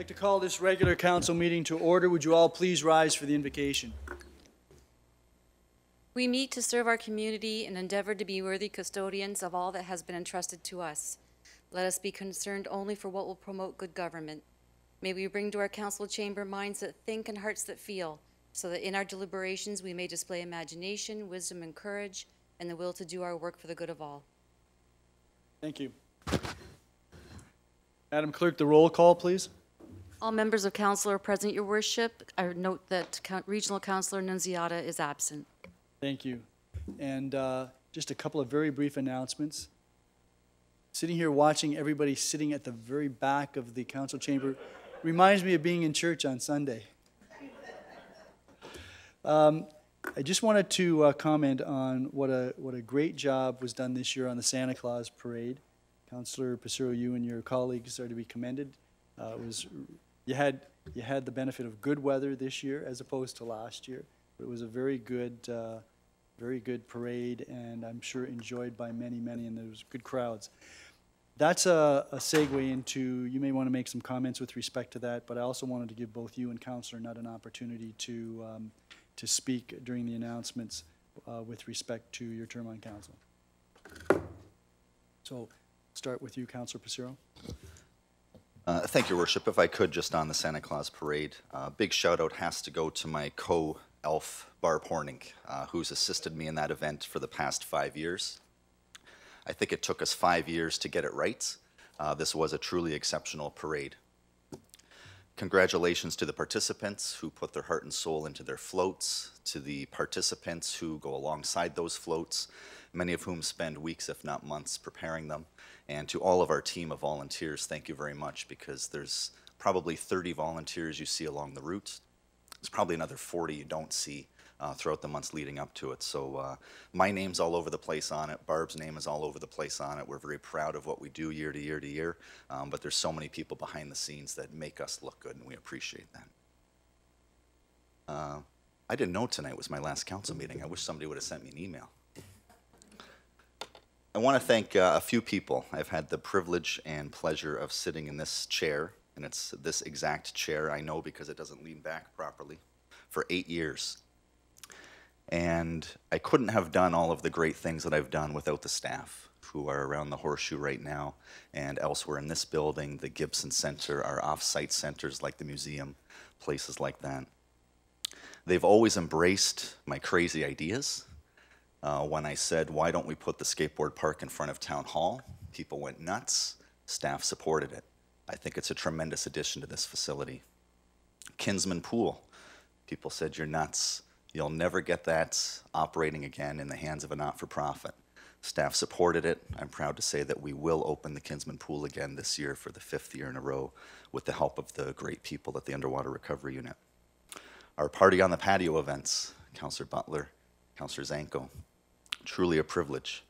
I'd like to call this regular council meeting to order. Would you all please rise for the invocation? We meet to serve our community and endeavor to be worthy custodians of all that has been entrusted to us. Let us be concerned only for what will promote good government. May we bring to our council chamber minds that think and hearts that feel, so that in our deliberations we may display imagination, wisdom, and courage, and the will to do our work for the good of all. Thank you. Madam Clerk, the roll call, please. All members of council are present, Your Worship. I note that Regional Councillor Nunziata is absent. Thank you. And just a couple of very brief announcements. Sitting here watching everybody sitting at the very back of the council chamber reminds me of being in church on Sunday. I just wanted to comment on what a great job was done this year on the Santa Claus parade. Councillor Passero, you and your colleagues are to be commended. You had the benefit of good weather this year as opposed to last year. It was a very good parade, and I'm sure enjoyed by many, and there was good crowds. That's a segue into, you may want to make some comments with respect to that, but I also wanted to give both you and Councillor Nutt an opportunity to speak during the announcements with respect to your term on council. So, start with you, Councillor Passero. Thank you, Worship. If I could, just on the Santa Claus parade, big shout out has to go to my co-elf, Barb Horning, who's assisted me in that event for the past 5 years. I think it took us 5 years to get it right. This was a truly exceptional parade. Congratulations to the participants who put their heart and soul into their floats, to the participants who go alongside those floats, many of whom spend weeks, if not months, preparing them. And to all of our team of volunteers, thank you very much, because there's probably 30 volunteers you see along the route. There's probably another 40 you don't see throughout the months leading up to it. So my name's all over the place on it. Barb's name is all over the place on it. We're very proud of what we do year to year to year, but there's so many people behind the scenes that make us look good, and we appreciate that. I didn't know tonight was my last council meeting. I wish somebody would have sent me an email. I want to thank a few people. I've had the privilege and pleasure of sitting in this chair, and it's this exact chair, I know because it doesn't lean back properly, for 8 years. And I couldn't have done all of the great things that I've done without the staff who are around the Horseshoe right now and elsewhere in this building, the Gibson Center, our off-site centers like the museum, places like that. They've always embraced my crazy ideas. When I said, why don't we put the skateboard park in front of Town Hall? People went nuts. Staff supported it. I think it's a tremendous addition to this facility. Kinsman Pool. People said, you're nuts. You'll never get that operating again in the hands of a not-for-profit. Staff supported it. I'm proud to say that we will open the Kinsman Pool again this year for the 5th year in a row with the help of the great people at the Underwater Recovery Unit. Our Party on the Patio events, Councillor Butler, Councillor Zanko, truly a privilege.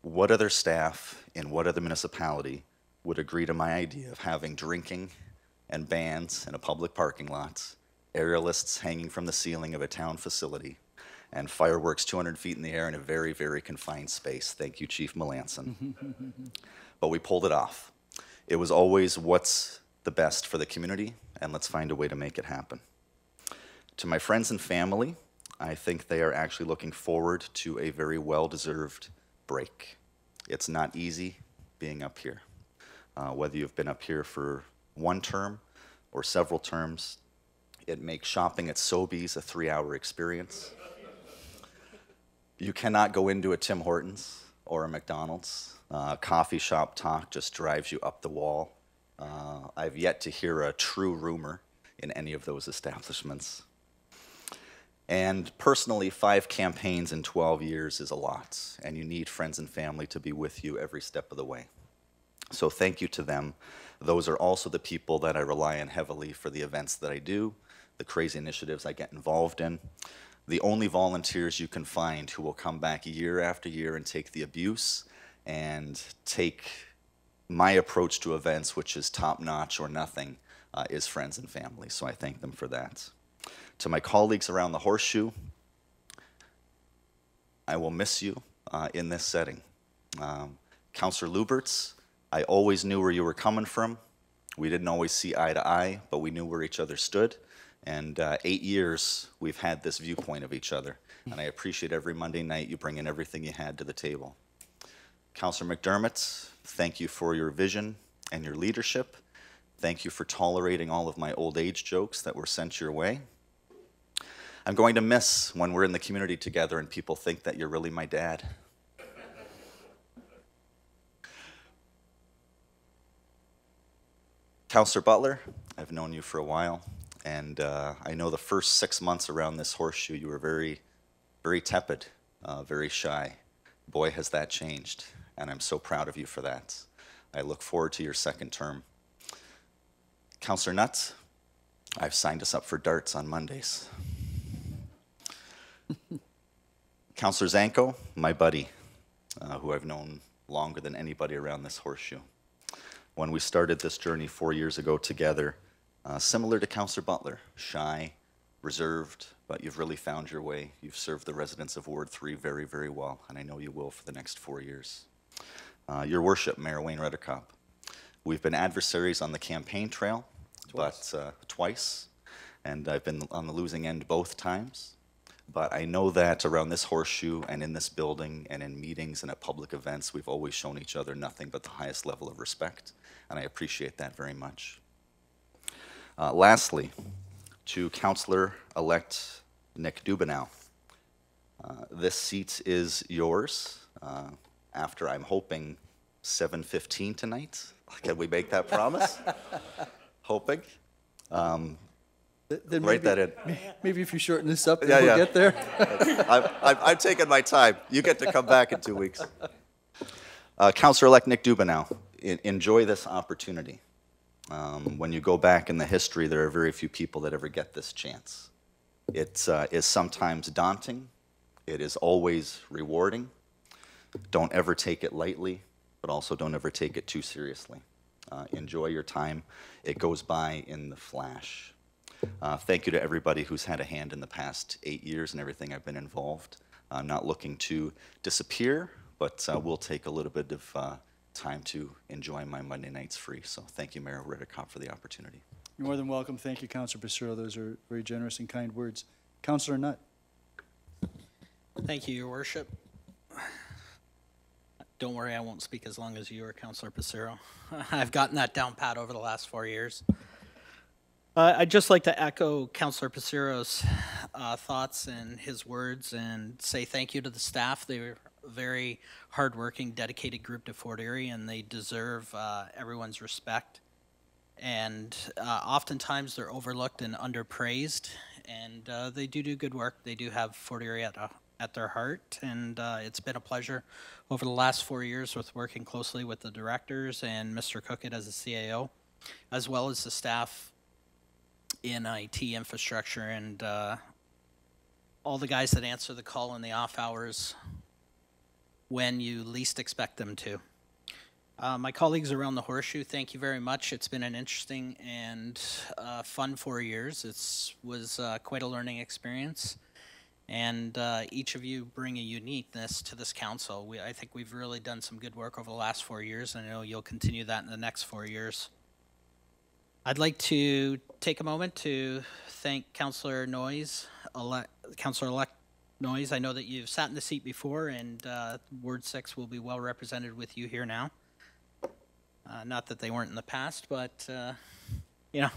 What other staff in what other municipality would agree to my idea of having drinking and bands in a public parking lot, aerialists hanging from the ceiling of a town facility, and fireworks 200 feet in the air in a very, very confined space? Thank you, Chief Melanson. But we pulled it off. It was always what's the best for the community, and let's find a way to make it happen. To my friends and family, I think they are actually looking forward to a very well-deserved break. It's not easy being up here. Whether you've been up here for one term or several terms, it makes shopping at Sobeys a 3-hour experience. You cannot go into a Tim Hortons or a McDonald's. Coffee shop talk just drives you up the wall. I've yet to hear a true rumor in any of those establishments. And personally, 5 campaigns in 12 years is a lot, and you need friends and family to be with you every step of the way. So thank you to them. Those are also the people that I rely on heavily for the events that I do, the crazy initiatives I get involved in. The only volunteers you can find who will come back year after year and take the abuse and take my approach to events, which is top-notch or nothing, is friends and family. So I thank them for that. To my colleagues around the Horseshoe, I will miss you in this setting. Councillor Luberts, I always knew where you were coming from. We didn't always see eye to eye, but we knew where each other stood. And 8 years, we've had this viewpoint of each other. And I appreciate every Monday night you bring in everything you had to the table. Councillor McDermott, thank you for your vision and your leadership. Thank you for tolerating all of my old age jokes that were sent your way. I'm going to miss when we're in the community together and people think that you're really my dad. Councillor Butler, I've known you for a while, and I know the first 6 months around this horseshoe you were very, very tepid, very shy. Boy, has that changed, and I'm so proud of you for that. I look forward to your second term. Councillor Nutt, I've signed us up for darts on Mondays. Councillor Zanko, my buddy, who I've known longer than anybody around this horseshoe. When we started this journey 4 years ago together, similar to Councillor Butler, shy, reserved, but you've really found your way. You've served the residents of Ward 3 very, very well, and I know you will for the next 4 years. Your Worship, Mayor Wayne Redekop, we've been adversaries on the campaign trail, twice, and I've been on the losing end both times. But I know that around this horseshoe and in this building and in meetings and at public events, we've always shown each other nothing but the highest level of respect, and I appreciate that very much. Lastly, to Councillor-elect Nick Dubinow. This seat is yours after, I'm hoping, 7:15 tonight. Can we make that promise? Hoping. Then Write that in. Maybe if you shorten this up, then Yeah, we'll yeah. get there. I'm taking my time. You get to come back in 2 weeks. Councillor-elect Nick Dubinow, enjoy this opportunity. When you go back in the history, there are very few people that ever get this chance. It is sometimes daunting. It is always rewarding. Don't ever take it lightly, but also don't ever take it too seriously. Enjoy your time. It goes by in the flash. Thank you to everybody who's had a hand in the past 8 years and everything I've been involved. I'm not looking to disappear, but we'll take a little bit of time to enjoy my Monday nights free. So thank you, Mayor Redekop, for the opportunity. You're more than welcome. Thank you, Councillor Passero. Those are very generous and kind words. Councillor Nutt. Thank you, Your Worship. Don't worry, I won't speak as long as you or Councillor Passero. I've gotten that down pat over the last 4 years. I'd just like to echo Councillor Passero's thoughts and his words and say thank you to the staff. They're a very hardworking, dedicated group to Fort Erie, and they deserve everyone's respect. And oftentimes they're overlooked and underpraised, and they do good work. They do have Fort Erie at their heart, and it's been a pleasure over the last 4 years with working closely with the directors and Mr. Cookett as a CAO, as well as the staff in IT infrastructure and all the guys that answer the call in the off hours when you least expect them to. My colleagues around the horseshoe, thank you very much. It's been an interesting and fun 4 years. It was quite a learning experience. And each of you bring a uniqueness to this council. I think we've really done some good work over the last 4 years, and I know you'll continue that in the next 4 years. I'd like to take a moment to thank Councillor Councillor-elect Noyes. I know that you've sat in the seat before, and Ward 6 will be well represented with you here now. Not that they weren't in the past, but you know,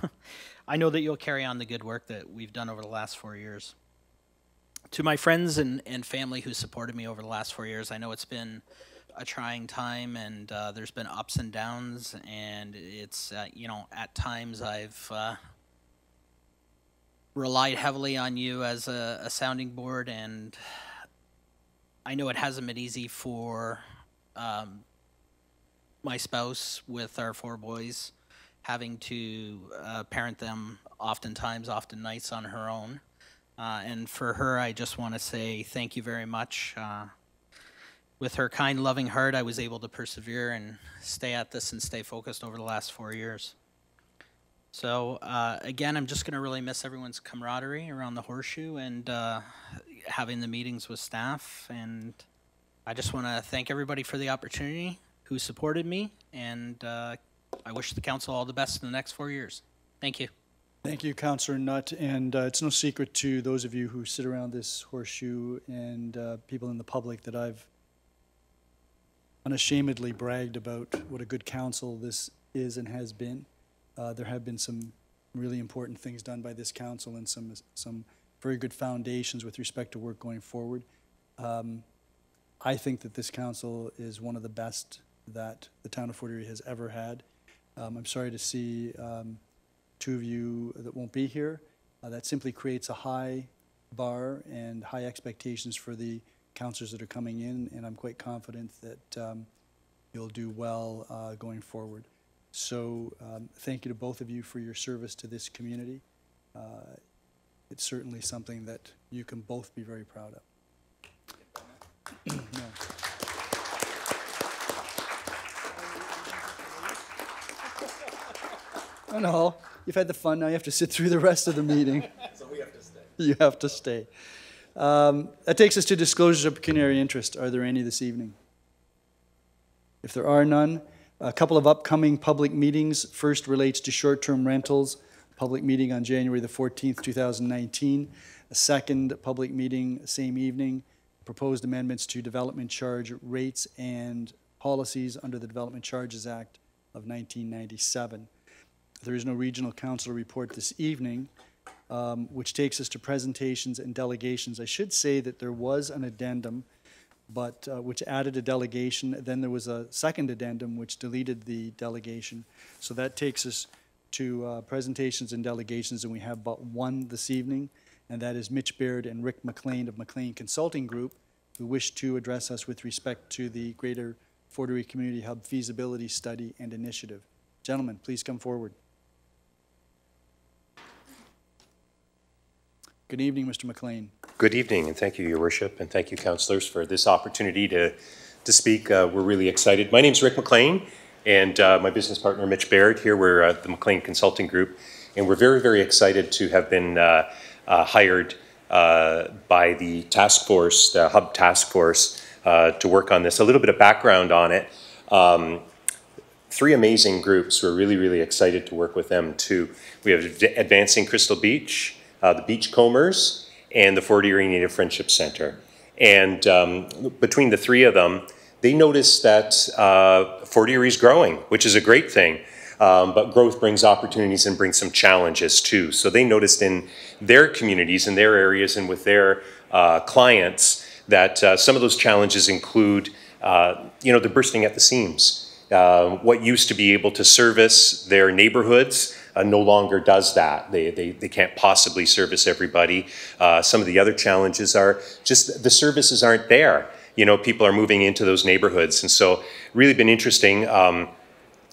I know that you'll carry on the good work that we've done over the last 4 years. To my friends and family who supported me over the last 4 years, I know it's been a trying time, and there's been ups and downs, and it's you know, at times I've relied heavily on you as a sounding board, and I know it hasn't been easy for my spouse with our 4 boys, having to parent them often nights on her own. And for her, I just want to say thank you very much. With her kind, loving heart, I was able to persevere and stay at this and stay focused over the last 4 years. So again, I'm just going to really miss everyone's camaraderie around the horseshoe and having the meetings with staff. And I just want to thank everybody for the opportunity who supported me, and I wish the council all the best in the next 4 years. Thank you. Thank you, Councillor Nutt. And it's no secret to those of you who sit around this horseshoe and people in the public that I've unashamedly bragged about what a good council this is and has been. There have been some really important things done by this council and some very good foundations with respect to work going forward. I think that this council is one of the best that the town of Fort Erie has ever had. I'm sorry to see two of you that won't be here. That simply creates a high bar and high expectations for the councillors that are coming in, and I'm quite confident that you'll do well going forward. So thank you to both of you for your service to this community. It's certainly something that you can both be very proud of. No. Oh, no, you've had the fun, now you have to sit through the rest of the meeting. So we have to stay. You have to stay. That takes us to disclosures of pecuniary interest. Are there any this evening? If there are none, a couple of upcoming public meetings. First relates to short-term rentals, public meeting on January the 14th, 2019. A second public meeting, same evening, proposed amendments to development charge rates and policies under the Development Charges Act of 1997. There is no regional council report this evening, which takes us to presentations and delegations. I should say that there was an addendum, but which added a delegation. Then there was a second addendum which deleted the delegation. So that takes us to presentations and delegations, and we have but one this evening, and that is Mitch Baird and Rick McLean of McLean Consulting Group, who wish to address us with respect to the Greater Fort Erie Community Hub feasibility study and initiative. Gentlemen, please come forward. Good evening, Mr. McLean. Good evening, and thank you, Your Worship, and thank you, councillors, for this opportunity to speak. We're really excited. My name's Rick McLean, and my business partner, Mitch Baird. Here we're the McLean Consulting Group, and we're very, very excited to have been hired by the task force, the Hub Task Force, to work on this. A little bit of background on it. Three amazing groups. We're really, really excited to work with them too. We have Advancing Crystal Beach, the Beachcombers, and the Fort Erie Native Friendship Center. And between the three of them, they noticed that Fort Erie's growing, which is a great thing. But growth brings opportunities and brings some challenges too. So they noticed in their communities, in their areas, and with their clients that some of those challenges include, they're bursting at the seams. What used to be able to service their neighborhoods no longer does that. They can't possibly service everybody. Some of the other challenges are just the services aren't there. People are moving into those neighborhoods. And so really been interesting. I'm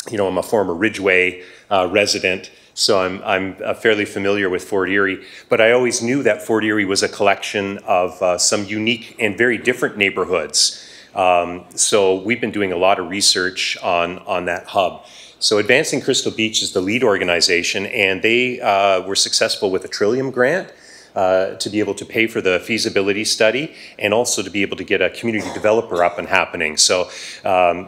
a former Ridgeway resident, so I'm fairly familiar with Fort Erie, but I always knew that Fort Erie was a collection of some unique and very different neighborhoods. So we've been doing a lot of research on that hub. So Advancing Crystal Beach is the lead organization, and they were successful with a Trillium grant to be able to pay for the feasibility study and also to be able to get a community developer up and happening. So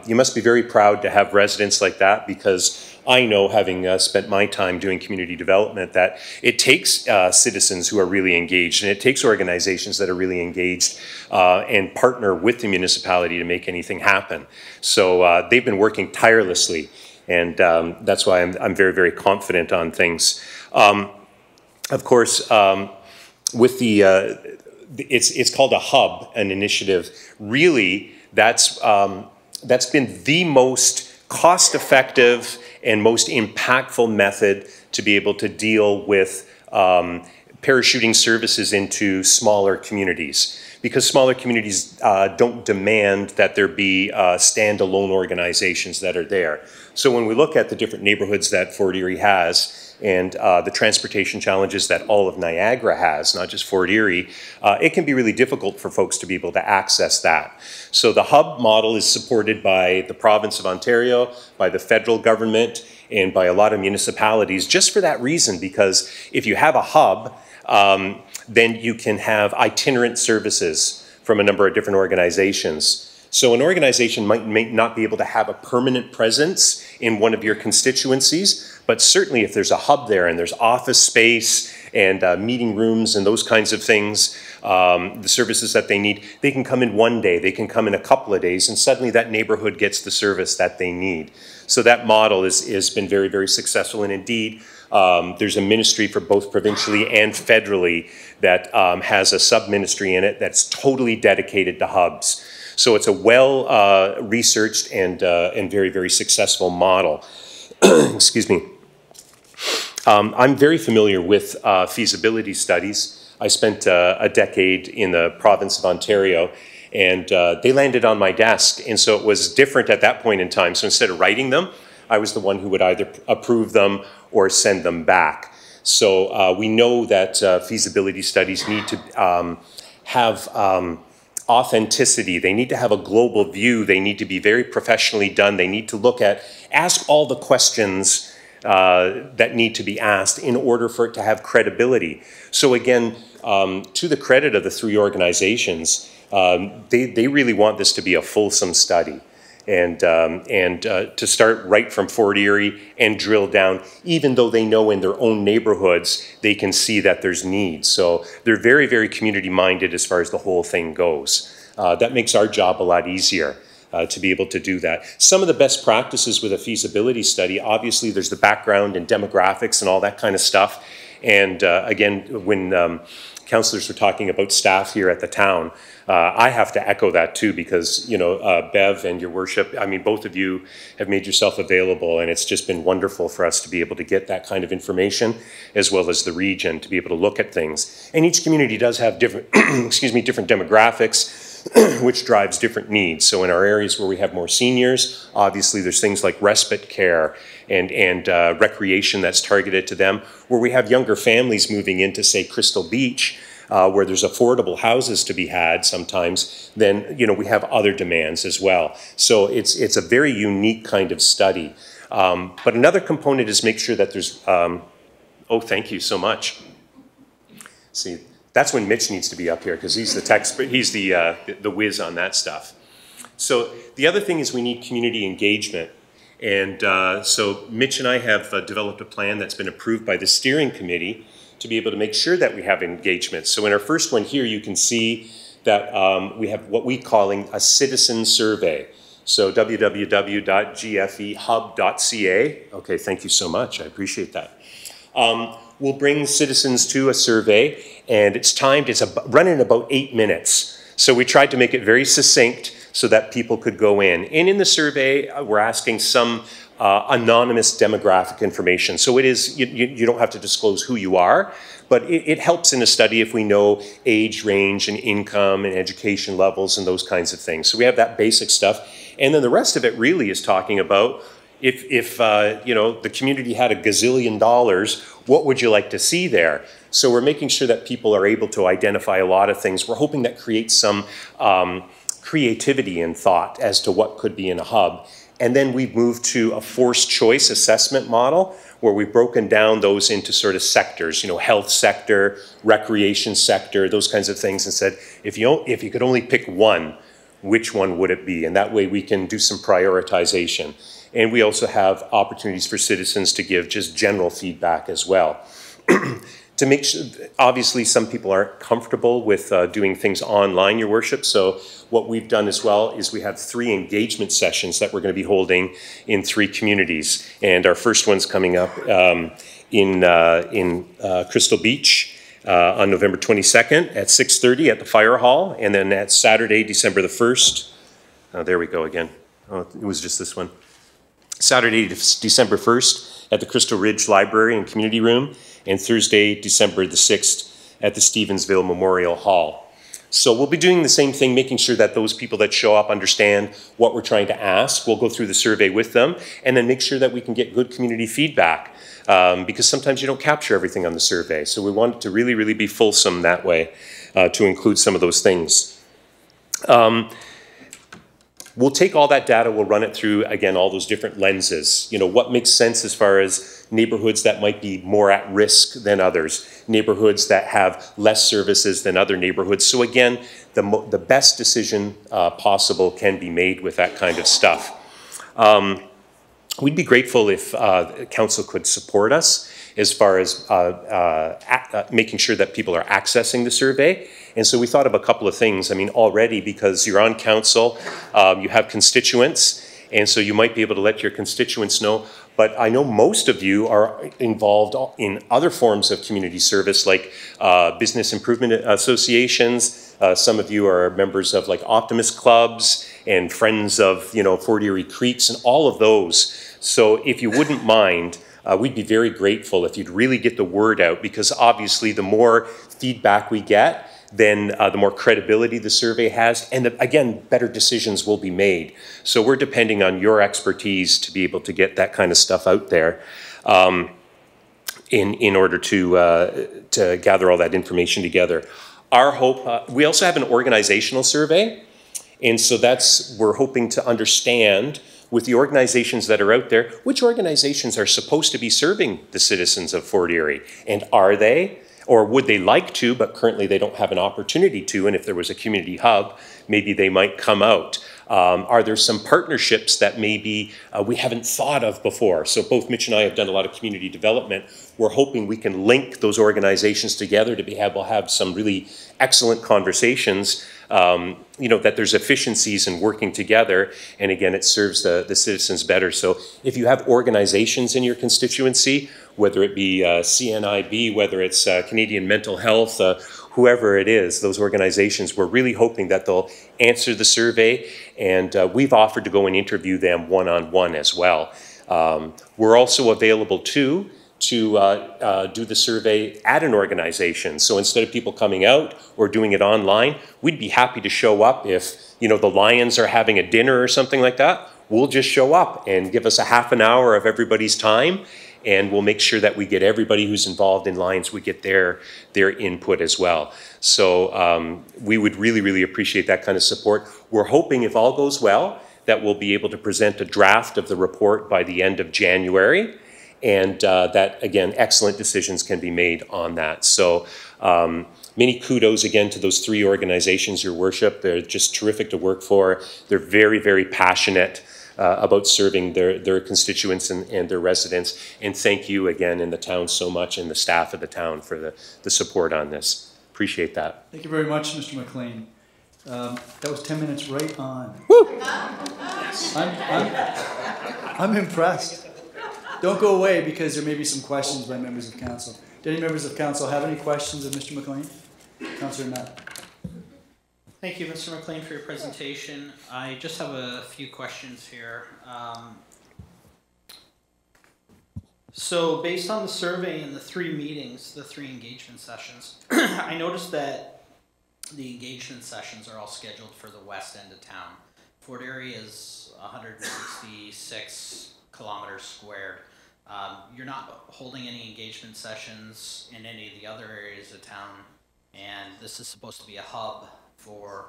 you must be very proud to have residents like that, because I know, having spent my time doing community development, that it takes citizens who are really engaged, and it takes organizations that are really engaged and partner with the municipality to make anything happen. So they've been working tirelessly, and that's why I'm very, very confident on things. Of course, with it's called a hub, an initiative. Really, that's been the most cost-effective and most impactful method to be able to deal with parachuting services into smaller communities, because smaller communities don't demand that there be standalone organizations that are there. So when we look at the different neighborhoods that Fort Erie has, and the transportation challenges that all of Niagara has, not just Fort Erie, it can be really difficult for folks to be able to access that. So the hub model is supported by the province of Ontario, by the federal government, and by a lot of municipalities, just for that reason, because if you have a hub, then you can have itinerant services from a number of different organizations. So an organization may not be able to have a permanent presence in one of your constituencies, but certainly if there's a hub there and there's office space and meeting rooms and those kinds of things, the services that they need, they can come in one day, they can come in a couple of days, and suddenly that neighborhood gets the service that they need. So that model has been very, very successful, and indeed, there's a ministry for both provincially and federally that has a sub-ministry in it that's totally dedicated to hubs. So it's a well-researched and very, very successful model. Excuse me. I'm very familiar with feasibility studies. I spent a decade in the province of Ontario, and they landed on my desk, and so it was different at that point in time. So instead of writing them, I was the one who would either approve them or send them back. So we know that feasibility studies need to have authenticity. They need to have a global view. They need to be very professionally done. They need to ask all the questions that need to be asked in order for it to have credibility. So again, to the credit of the three organizations, they really want this to be a fulsome study. And to start right from Fort Erie and drill down, even though they know in their own neighborhoods, they can see that there's needs. So they're very, very community-minded as far as the whole thing goes. That makes our job a lot easier to be able to do that. Some of the best practices with a feasibility study, obviously there's the background and demographics and all that kind of stuff. And again, when councillors were talking about staff here at the town, I have to echo that too, because, you know, Bev and your worship, I mean, both of you have made yourself available, and it's just been wonderful for us to be able to get that kind of information, as well as the region, to be able to look at things. And each community does have different, excuse me, different demographics, which drives different needs. So in our areas where we have more seniors, obviously there's things like respite care and recreation that's targeted to them. Where we have younger families moving into, say, Crystal Beach, where there's affordable houses to be had sometimes, then, you know, we have other demands as well. So it's a very unique kind of study. But another component is make sure that there's, oh, thank you so much. See, that's when Mitch needs to be up here, because he's the he's the whiz on that stuff. So the other thing is we need community engagement. And so Mitch and I have developed a plan that's been approved by the steering committee to be able to make sure that we have engagement. So in our first one here, you can see that we have what we're calling a citizen survey. So www.gfehub.ca. Okay, thank you so much. I appreciate that. We'll bring citizens to a survey, and it's timed. It's running about 8 minutes. So we tried to make it very succinct so that people could go in. And in the survey, we're asking some anonymous demographic information. So it is, you don't have to disclose who you are, but it helps in a study if we know age range and income and education levels and those kinds of things. So we have that basic stuff. And then the rest of it really is talking about if you know, the community had $1 gazillion, what would you like to see there? So we're making sure that people are able to identify a lot of things. We're hoping that creates some creativity and thought as to what could be in a hub. And then we've moved to a forced choice assessment model where we've broken down those into sort of sectors, you know, health sector, recreation sector, those kinds of things, and said, if you could only pick one, which one would it be? And that way we can do some prioritization. And we also have opportunities for citizens to give just general feedback as well. To make sure, obviously some people aren't comfortable with doing things online, your worship, so what we've done as well is we have 3 engagement sessions that we're going to be holding in 3 communities. And our first one's coming up in Crystal Beach on November 22nd at 6:30 at the Fire Hall, and then at Saturday, December the 1st, there we go again, oh, it was just this one. Saturday, December 1st at the Crystal Ridge Library and Community Room, and Thursday, December the 6th at the Stevensville Memorial Hall. So we'll be doing the same thing, making sure that those people that show up understand what we're trying to ask. We'll go through the survey with them, and then make sure that we can get good community feedback, because sometimes you don't capture everything on the survey. So we want it to really, really be fulsome that way, to include some of those things. We'll take all that data, we'll run it through, again, all those different lenses. You know, what makes sense as far as neighborhoods that might be more at risk than others, neighborhoods that have less services than other neighborhoods. So again, the best decision possible can be made with that kind of stuff. We'd be grateful if council could support us as far as making sure that people are accessing the survey. And so we thought of a couple of things. I mean, already, because you're on council, you have constituents, and so you might be able to let your constituents know. But I know most of you are involved in other forms of community service, like business improvement associations. Some of you are members of like Optimist clubs and friends of, you know, Fort Erie Creeks and all of those. So if you wouldn't mind, we'd be very grateful if you'd really get the word out, because obviously the more feedback we get, then the more credibility the survey has, and again, better decisions will be made. So we're depending on your expertise to be able to get that kind of stuff out there in order to gather all that information together. Our hope, we also have an organizational survey, and so we're hoping to understand with the organizations that are out there, which organizations are supposed to be serving the citizens of Fort Erie, and are they? Or would they like to, but currently they don't have an opportunity to, and if there was a community hub, maybe they might come out. Are there some partnerships that maybe we haven't thought of before? So both Mitch and I have done a lot of community development. We're hoping we can link those organizations together to be able to have some really excellent conversations, you know, that there's efficiencies in working together, and again, it serves the citizens better. So if you have organizations in your constituency, whether it be CNIB, whether it's Canadian Mental Health, whoever it is, those organizations, we're really hoping that they'll answer the survey, and we've offered to go and interview them one-on-one as well. We're also available too to do the survey at an organization. So instead of people coming out or doing it online, we'd be happy to show up if, you know, the Lions are having a dinner or something like that. We'll just show up and give us a half an hour of everybody's time, and we'll make sure that we get everybody who's involved in Lions, we get their input as well. So we would really, really appreciate that kind of support. We're hoping, if all goes well, that we'll be able to present a draft of the report by the end of January, and that, again, excellent decisions can be made on that. So many kudos again to those three organizations, Your Worship. They're just terrific to work for. They're very, very passionate about serving their constituents and their residents. And thank you again in the town so much, and the staff of the town for the support on this. Appreciate that. Thank you very much, Mr. McLean. That was 10 minutes right on. Woo! I'm impressed. Don't go away, because there may be some questions by members of council. Do any members of council have any questions of Mr. McLean? Councillor Nutt. Thank you, Mr. McLean, for your presentation. I just have a few questions here. So based on the survey and the 3 meetings, the 3 engagement sessions, I noticed that the engagement sessions are all scheduled for the west end of town. Fort Erie is 166 kilometers squared. You're not holding any engagement sessions in any of the other areas of town, and this is supposed to be a hub for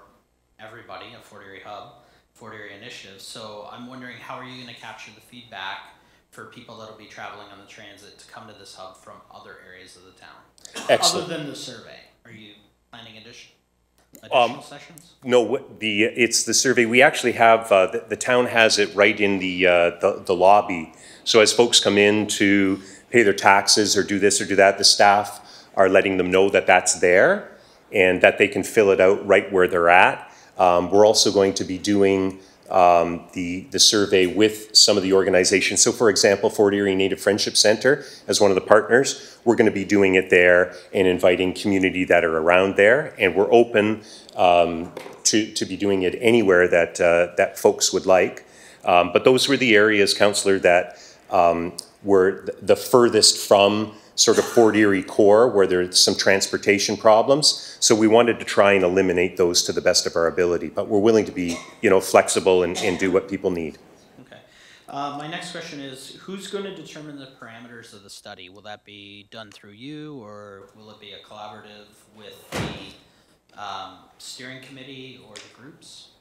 everybody, a Fort Erie hub, Fort Erie initiative. So I'm wondering, how are you going to capture the feedback for people that'll be traveling on the transit to come to this hub from other areas of the town? Excellent. Other than the survey, are you planning additional sessions? No, it's the survey. We actually have, the town has it right in the lobby. So as folks come in to pay their taxes or do this or do that, the staff are letting them know that that's there and that they can fill it out right where they're at. We're also going to be doing the survey with some of the organizations. So for example, Fort Erie Native Friendship Center, as one of the partners, we're going to be doing it there and inviting community that are around there. And we're open to be doing it anywhere that folks would like. But those were the areas, Councillor, that were the furthest from sort of Fort Erie core, where there's some transportation problems. So we wanted to try and eliminate those to the best of our ability, but we're willing to be, you know, flexible and do what people need. Okay. My next question is, who's going to determine the parameters of the study? Will that be done through you, or will it be a collaborative with the steering committee or the groups?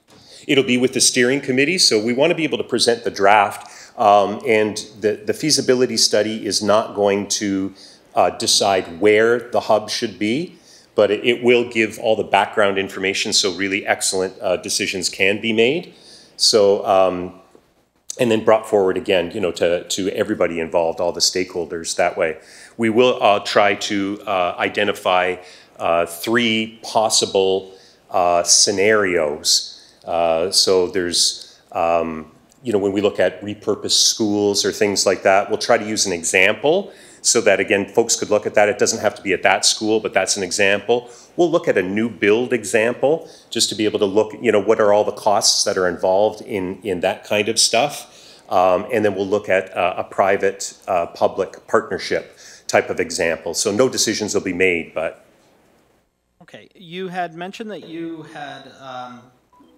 It'll be with the steering committee, so we want to be able to present the draft. And the feasibility study is not going to decide where the hub should be, but it will give all the background information so really excellent decisions can be made. So, and then brought forward again, you know, to everybody involved, all the stakeholders that way. We will try to identify 3 possible scenarios. So there's, you know, when we look at repurposed schools or things like that, we'll try to use an example so that, again, folks could look at that. It doesn't have to be at that school, but that's an example. We'll look at a new build example just to be able to look, you know, what are all the costs that are involved in that kind of stuff. And then we'll look at a private public partnership type of example. So no decisions will be made, but. Okay, you had mentioned that you had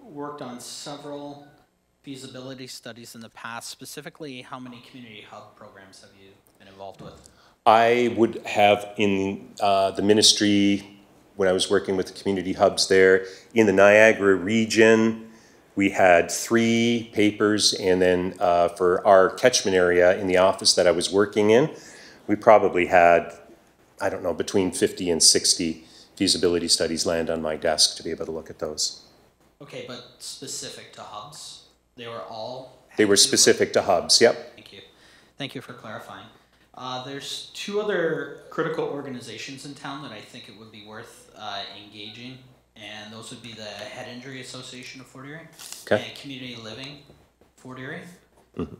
worked on several feasibility studies in the past. Specifically, how many community hub programs have you been involved with? I would have in the ministry, when I was working with the community hubs there, in the Niagara region, we had 3 papers, and then for our catchment area in the office that I was working in, we probably had, I don't know, between 50 and 60 feasibility studies land on my desk to be able to look at those. Okay, but specific to hubs? They were all? They were specific to hubs, yep. Thank you. Thank you for clarifying. There's 2 other critical organizations in town that I think it would be worth engaging, and those would be the Head Injury Association of Fort Erie and Community Living Fort Erie. Mm-hmm.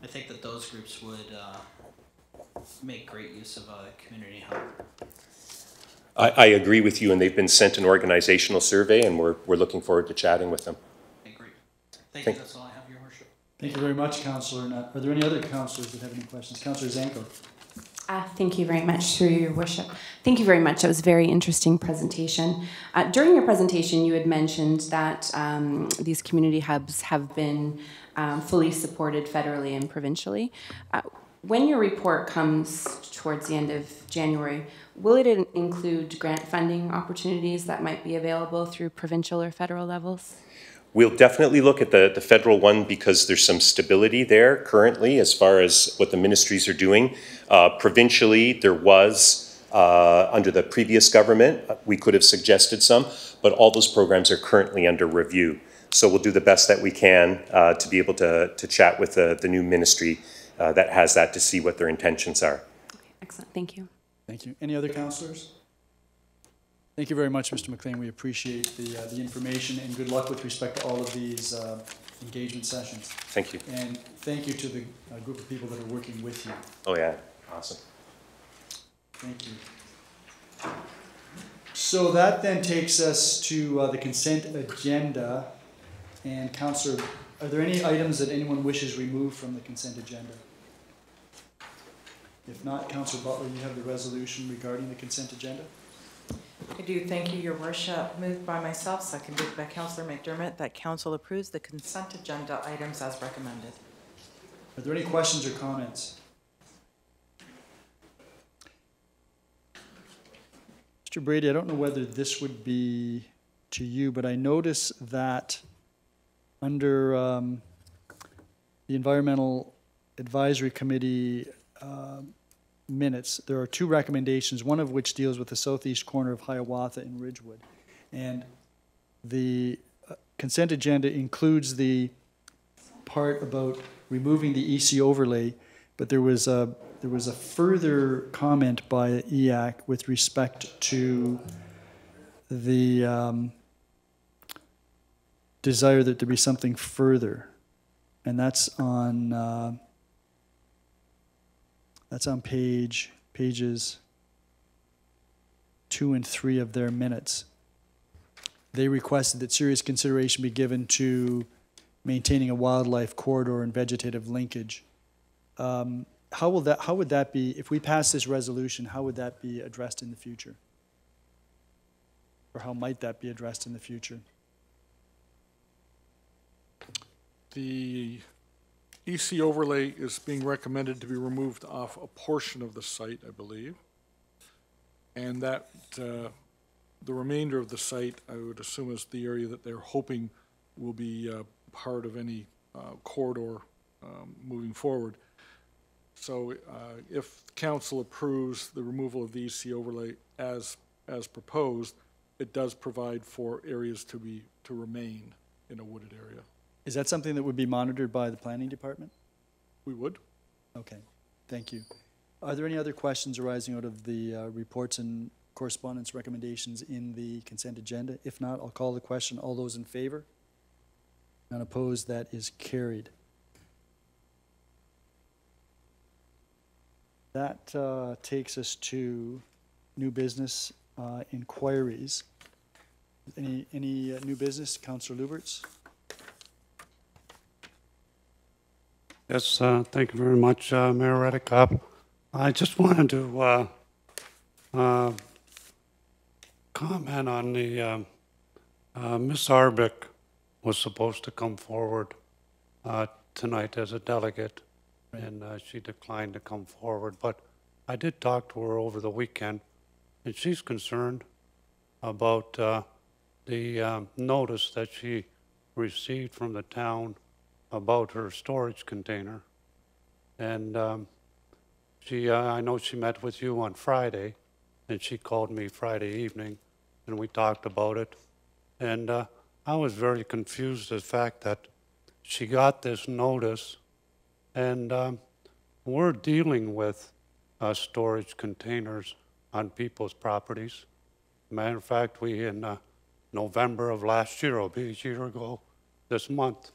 I think that those groups would make great use of a community hub. I agree with you, and they've been sent an organizational survey, and we're looking forward to chatting with them. Okay, great. Thank you. That's all I have, Your Worship. Thank you very much, Councillor Nutt. Are there any other councillors that have any questions? Councillor Zanko. Thank you very much, through Your Worship. Thank you very much. That was a very interesting presentation. During your presentation, you had mentioned that these community hubs have been fully supported federally and provincially. When your report comes towards the end of January, will it include grant funding opportunities that might be available through provincial or federal levels? We'll definitely look at the federal one because there's some stability there currently as far as what the ministries are doing. Provincially, there was, under the previous government, we could have suggested some, but all those programs are currently under review. So we'll do the best that we can to be able to chat with the new ministry that has that to see what their intentions are. Okay, excellent. Thank you. Thank you. Any other councillors? Thank you very much, Mr. McLean. We appreciate the information, and good luck with respect to all of these engagement sessions. Thank you. And thank you to the group of people that are working with you. Oh yeah, awesome. Thank you. So that then takes us to the consent agenda. And Councillor, are there any items that anyone wishes removed from the consent agenda? If not, Councillor Butler, you have the resolution regarding the consent agenda? I do. Thank you, Your Worship. Moved by myself, seconded by Councillor McDermott, that Council approves the consent agenda items as recommended. Are there any questions or comments? Mr. Brady, I don't know whether this would be to you, but I notice that under the Environmental Advisory Committee minutes, there are 2 recommendations, one of which deals with the southeast corner of Hiawatha and Ridgewood. And the consent agenda includes the part about removing the EC overlay, but there was a further comment by EAC with respect to the desire that there be something further, and that's on pages 2 and 3 of their minutes. They requested that serious consideration be given to maintaining a wildlife corridor and vegetative linkage. How would that be, if we pass this resolution, how would that be addressed in the future? Or how might that be addressed in the future? The EC overlay is being recommended to be removed off a portion of the site, I believe. And that the remainder of the site, I would assume, is the area that they're hoping will be part of any corridor moving forward. So if council approves the removal of the EC overlay as proposed, it does provide for areas to remain in a wooded area. Is that something that would be monitored by the planning department? We would. Okay, thank you. Are there any other questions arising out of the reports and correspondence recommendations in the consent agenda? If not, I'll call the question. All those in favor? None opposed, that is carried. That takes us to new business inquiries. Any new business? Councillor Luberts? Yes, thank you very much, Mayor Redekop. I just wanted to comment on the Miss Arbic was supposed to come forward tonight as a delegate, right, and she declined to come forward. But I did talk to her over the weekend, and she's concerned about the notice that she received from the town about her storage container. And I know she met with you on Friday, and she called me Friday evening, and we talked about it. And I was very confused at the fact that she got this notice, and we're dealing with storage containers on people's properties. Matter of fact, we in November of last year, it'll be a year ago this month,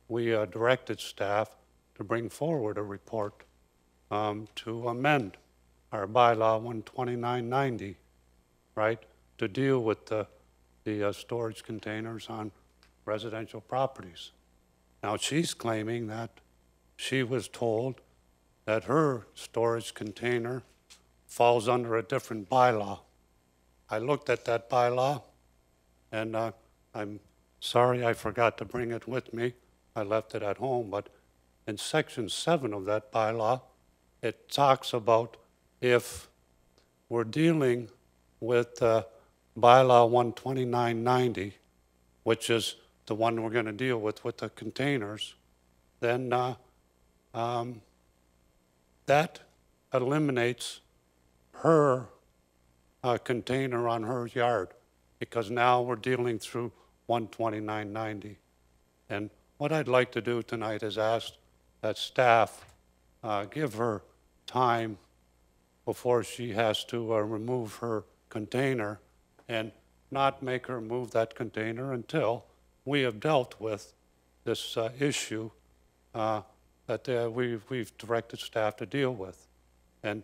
we directed staff to bring forward a report to amend our bylaw 12990, right, to deal with the storage containers on residential properties. Now, she's claiming that she was told that her storage container falls under a different bylaw. I looked at that bylaw, and I'm sorry I forgot to bring it with me. I left it at home, but in section 7 of that bylaw, it talks about if we're dealing with bylaw 12990, which is the one we're going to deal with the containers, then that eliminates her container on her yard, because now we're dealing through 12990. And what I'd like to do tonight is ask that staff give her time before she has to remove her container, and not make her move that container until we have dealt with this issue that we've directed staff to deal with. And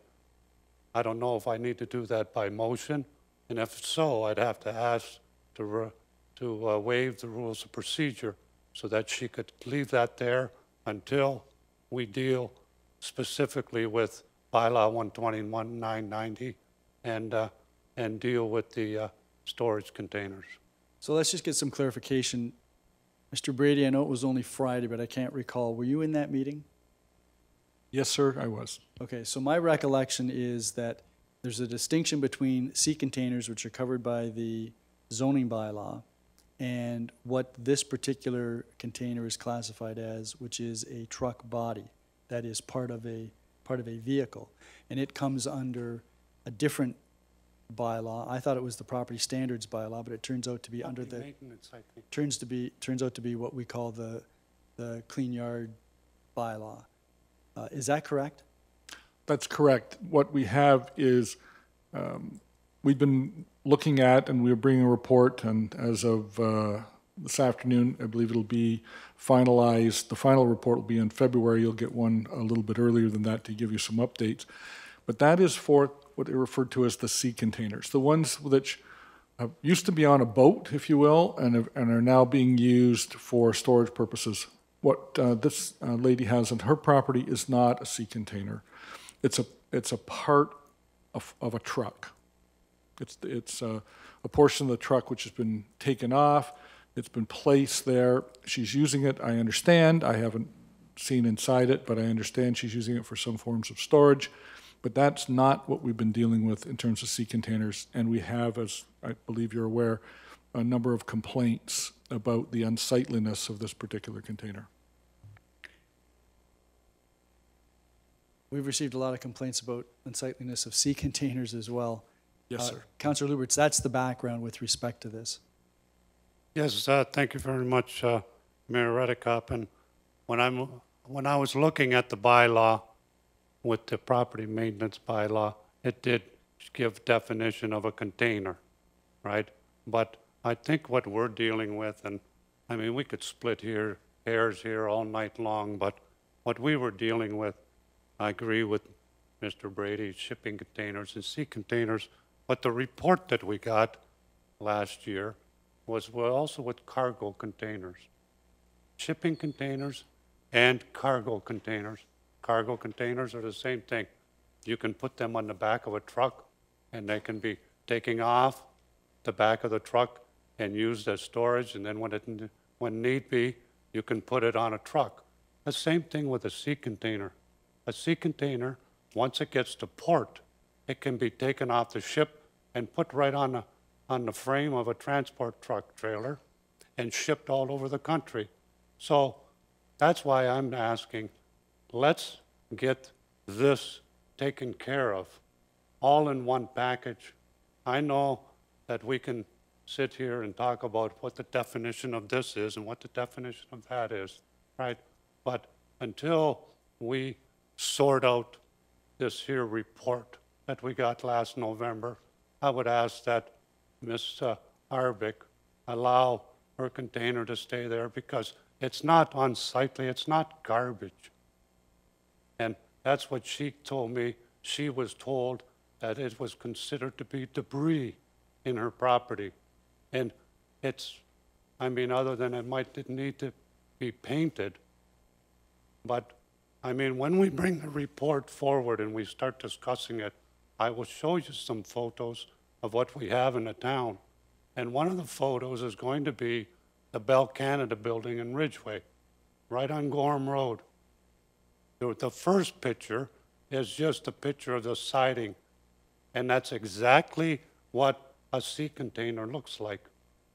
I don't know if I need to do that by motion, and if so, I'd have to ask to waive the rules of procedure so that she could leave that there until we deal specifically with bylaw 121.990 and deal with the storage containers. So let's just get some clarification. Mr. Brady, I know it was only Friday, but I can't recall. Were you in that meeting? Yes, sir, I was. Okay, so my recollection is that there's a distinction between sea containers, which are covered by the zoning bylaw, and what this particular container is classified as, which is a truck body. That is part of a vehicle, and it comes under a different bylaw. I thought it was the property standards bylaw, but it turns out to be under the turns out to be what we call the clean yard bylaw. Is that correct? That's correct. What we have is we've been looking at, and we're bringing a report, and as of this afternoon, I believe it'll be finalized. The final report will be in February. You'll get one a little bit earlier than that to give you some updates. But that is for what they referred to as the sea containers, the ones which used to be on a boat, if you will, and are now being used for storage purposes. What this lady has on her property is not a sea container. It's a part of a truck. It's a portion of the truck which has been taken off. It's been placed there. She's using it, I understand. I haven't seen inside it, but I understand she's using it for some forms of storage. But that's not what we've been dealing with in terms of sea containers, and we have, as I believe you're aware, a number of complaints about the unsightliness of this particular container. We've received a lot of complaints about unsightliness of sea containers as well. Yes, sir. Councillor Luberts, that's the background with respect to this. Yes, thank you very much, Mayor Redekop. And when I was looking at the bylaw with the property maintenance bylaw, it did give definition of a container, right? But I think what we're dealing with, and I mean, we could split hairs here all night long, but what we were dealing with, I agree with Mr. Brady, shipping containers and sea containers, but the report that we got last year was also with cargo containers. Shipping containers and cargo containers. Cargo containers are the same thing. You can put them on the back of a truck and they can be taking off the back of the truck and used as storage, and then when need be, you can put it on a truck. The same thing with a sea container. A sea container, once it gets to port, it can be taken off the ship and put right on the frame of a transport truck trailer and shipped all over the country. So that's why I'm asking, let's get this taken care of, all in one package. I know that we can sit here and talk about what the definition of this is and what the definition of that is, right? But until we sort out this here report that we got last November, I would ask that Ms. Arbic allow her container to stay there because it's not unsightly, it's not garbage. And that's what she told me. She was told that it was considered to be debris in her property. And it's, I mean, other than it might need to be painted, but I mean, when we bring the report forward and we start discussing it, I will show you some photos of what we have in the town. And one of the photos is going to be the Bell Canada building in Ridgeway, right on Gorham Road. The first picture is just a picture of the siding, and that's exactly what a sea container looks like.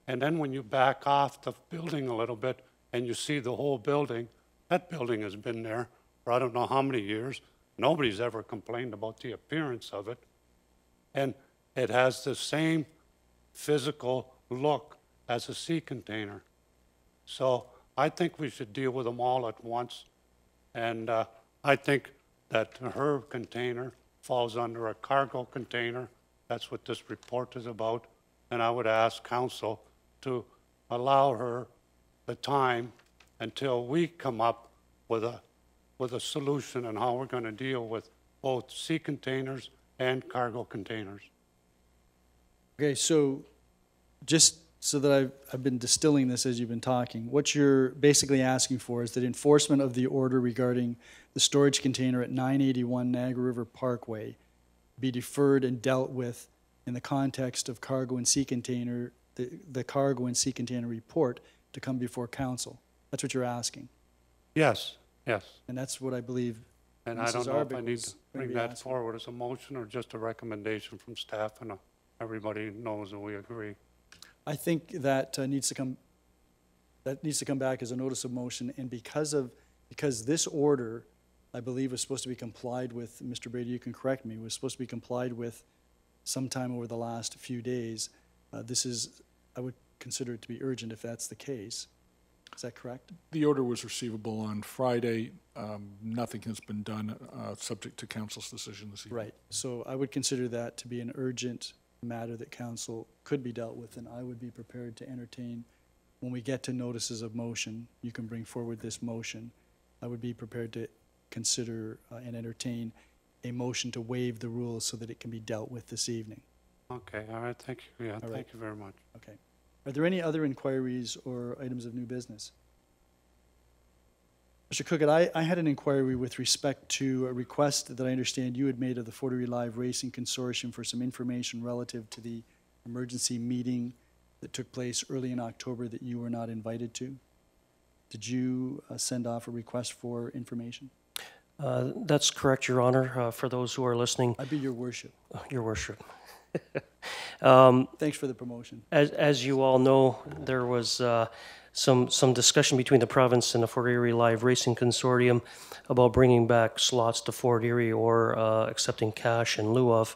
And then when you back off the building a little bit and you see the whole building, that building has been there for I don't know how many years. Nobody's ever complained about the appearance of it. And it has the same physical look as a sea container. So I think we should deal with them all at once. And I think that her container falls under a cargo container. That's what this report is about. And I would ask council to allow her the time until we come up with a solution on how we're going to deal with both sea containers and cargo containers. Okay, so just so that I've been distilling this as you've been talking, what you're basically asking for is that enforcement of the order regarding the storage container at 981 Niagara River Parkway be deferred and dealt with in the context of cargo and sea container, the cargo and sea container report to come before council. That's what you're asking. Yes, yes. And that's what I believe And Mrs. I don't know if Arbic I need was to gonna bring be that asking. forward as a motion or just a recommendation from staff, and everybody knows that we agree. I think that needs to come back as a notice of motion, and because this order, I believe, was supposed to be complied with, Mr. Brady, you can correct me, was supposed to be complied with sometime over the last few days. I would consider it to be urgent if that's the case. Is that correct? The order was receivable on Friday. Nothing has been done, subject to council's decision this evening. Right. So I would consider that to be an urgent matter that council could be dealt with, and I would be prepared to entertain, when we get to notices of motion, you can bring forward this motion. I would be prepared to consider and entertain a motion to waive the rules so that it can be dealt with this evening. Okay, all right, thank you. Yeah, right. thank you very much. Okay. Are there any other inquiries or items of new business? Mr. Cookett, I had an inquiry with respect to a request that I understand you had made of the Fort Erie Live Racing Consortium for some information relative to the emergency meeting that took place early in October that you were not invited to. Did you send off a request for information? That's correct, Your Honor. For those who are listening, I'd be your worship. Your Worship. Thanks for the promotion. As you all know, there was some discussion between the province and the Fort Erie Live Racing Consortium about bringing back slots to Fort Erie or accepting cash in lieu of.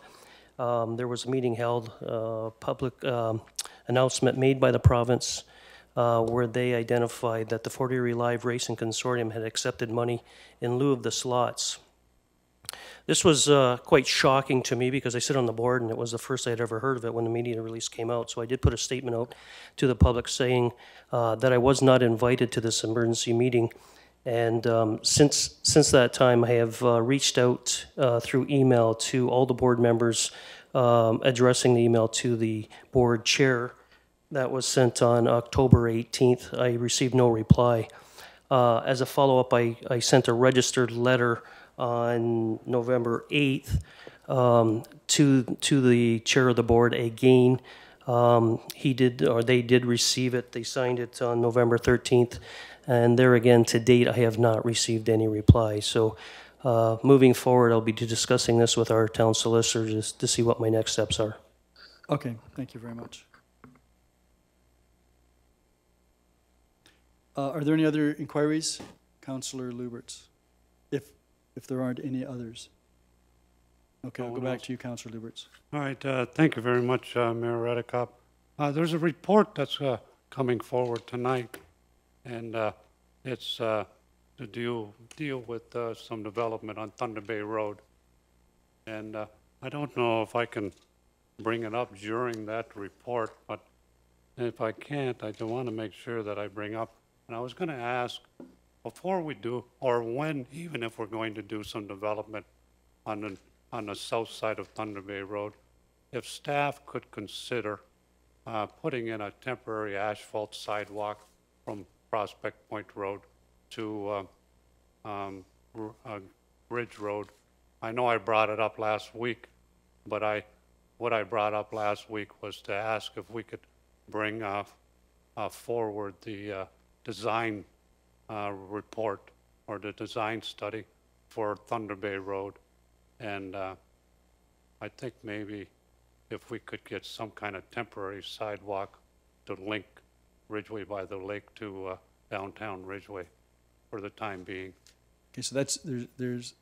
There was a meeting held, public announcement made by the province where they identified that the Fort Erie Live Racing Consortium had accepted money in lieu of the slots. This was quite shocking to me because I sit on the board and it was the first I'd ever heard of it when the media release came out. So I did put a statement out to the public saying that I was not invited to this emergency meeting. And since that time, I have reached out through email to all the board members, addressing the email to the board chair. That was sent on October 18th. I received no reply. As a follow-up, I sent a registered letter on November 8th to the chair of the board again. They did receive it. They signed it on November 13th. And there again, to date, I have not received any reply. So moving forward, I'll be discussing this with our town solicitor just to see what my next steps are. Okay, thank you very much. Are there any other inquiries? Councillor Luberts, if there aren't any others. Okay, I'll go back to you, Councillor Luberts. All right, thank you very much, Mayor Redekop. There's a report that's coming forward tonight, and it's to deal with some development on Thunder Bay Road. And I don't know if I can bring it up during that report, but if I can't, I do want to make sure that I bring up. And I was going to ask, before we do, or when, even if we're going to do some development on the south side of Thunder Bay Road, if staff could consider putting in a temporary asphalt sidewalk from Prospect Point Road to Ridge Road. I know I brought it up last week, but what I brought up last week was to ask if we could bring forward the design report or the design study for Thunder Bay Road. And I think maybe if we could get some kind of temporary sidewalk to link Ridgeway by the Lake to downtown Ridgeway for the time being. Okay, so there's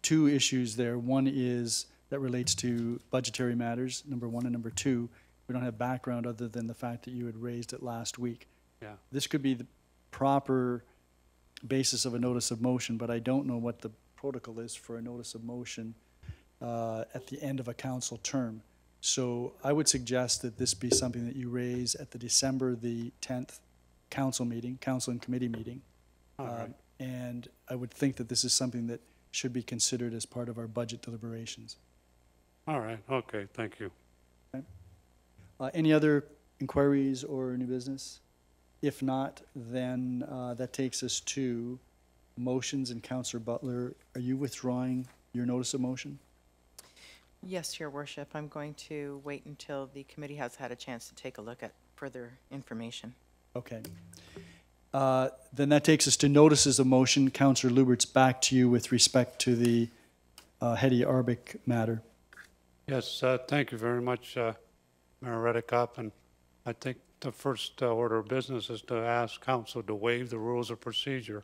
two issues there. One is that relates to budgetary matters, number one, and number two, we don't have background other than the fact that you had raised it last week. Yeah. This could be the proper basis of a notice of motion, but I don't know what the protocol is for a notice of motion at the end of a council term. So I would suggest that this be something that you raise at the December the 10th council meeting, council and committee meeting. Right. And I would think that this is something that should be considered as part of our budget deliberations. All right, okay, thank you. Okay. Any other inquiries or new business? If not, then that takes us to motions, and Councillor Butler, are you withdrawing your notice of motion? Yes, Your Worship. I'm going to wait until the committee has had a chance to take a look at further information. Okay. Then that takes us to notices of motion. Councillor Luberts, back to you with respect to the Hetty Arbic matter. Yes, thank you very much, Mayor Redekop. And I think the first order of business is to ask council to waive the rules of procedure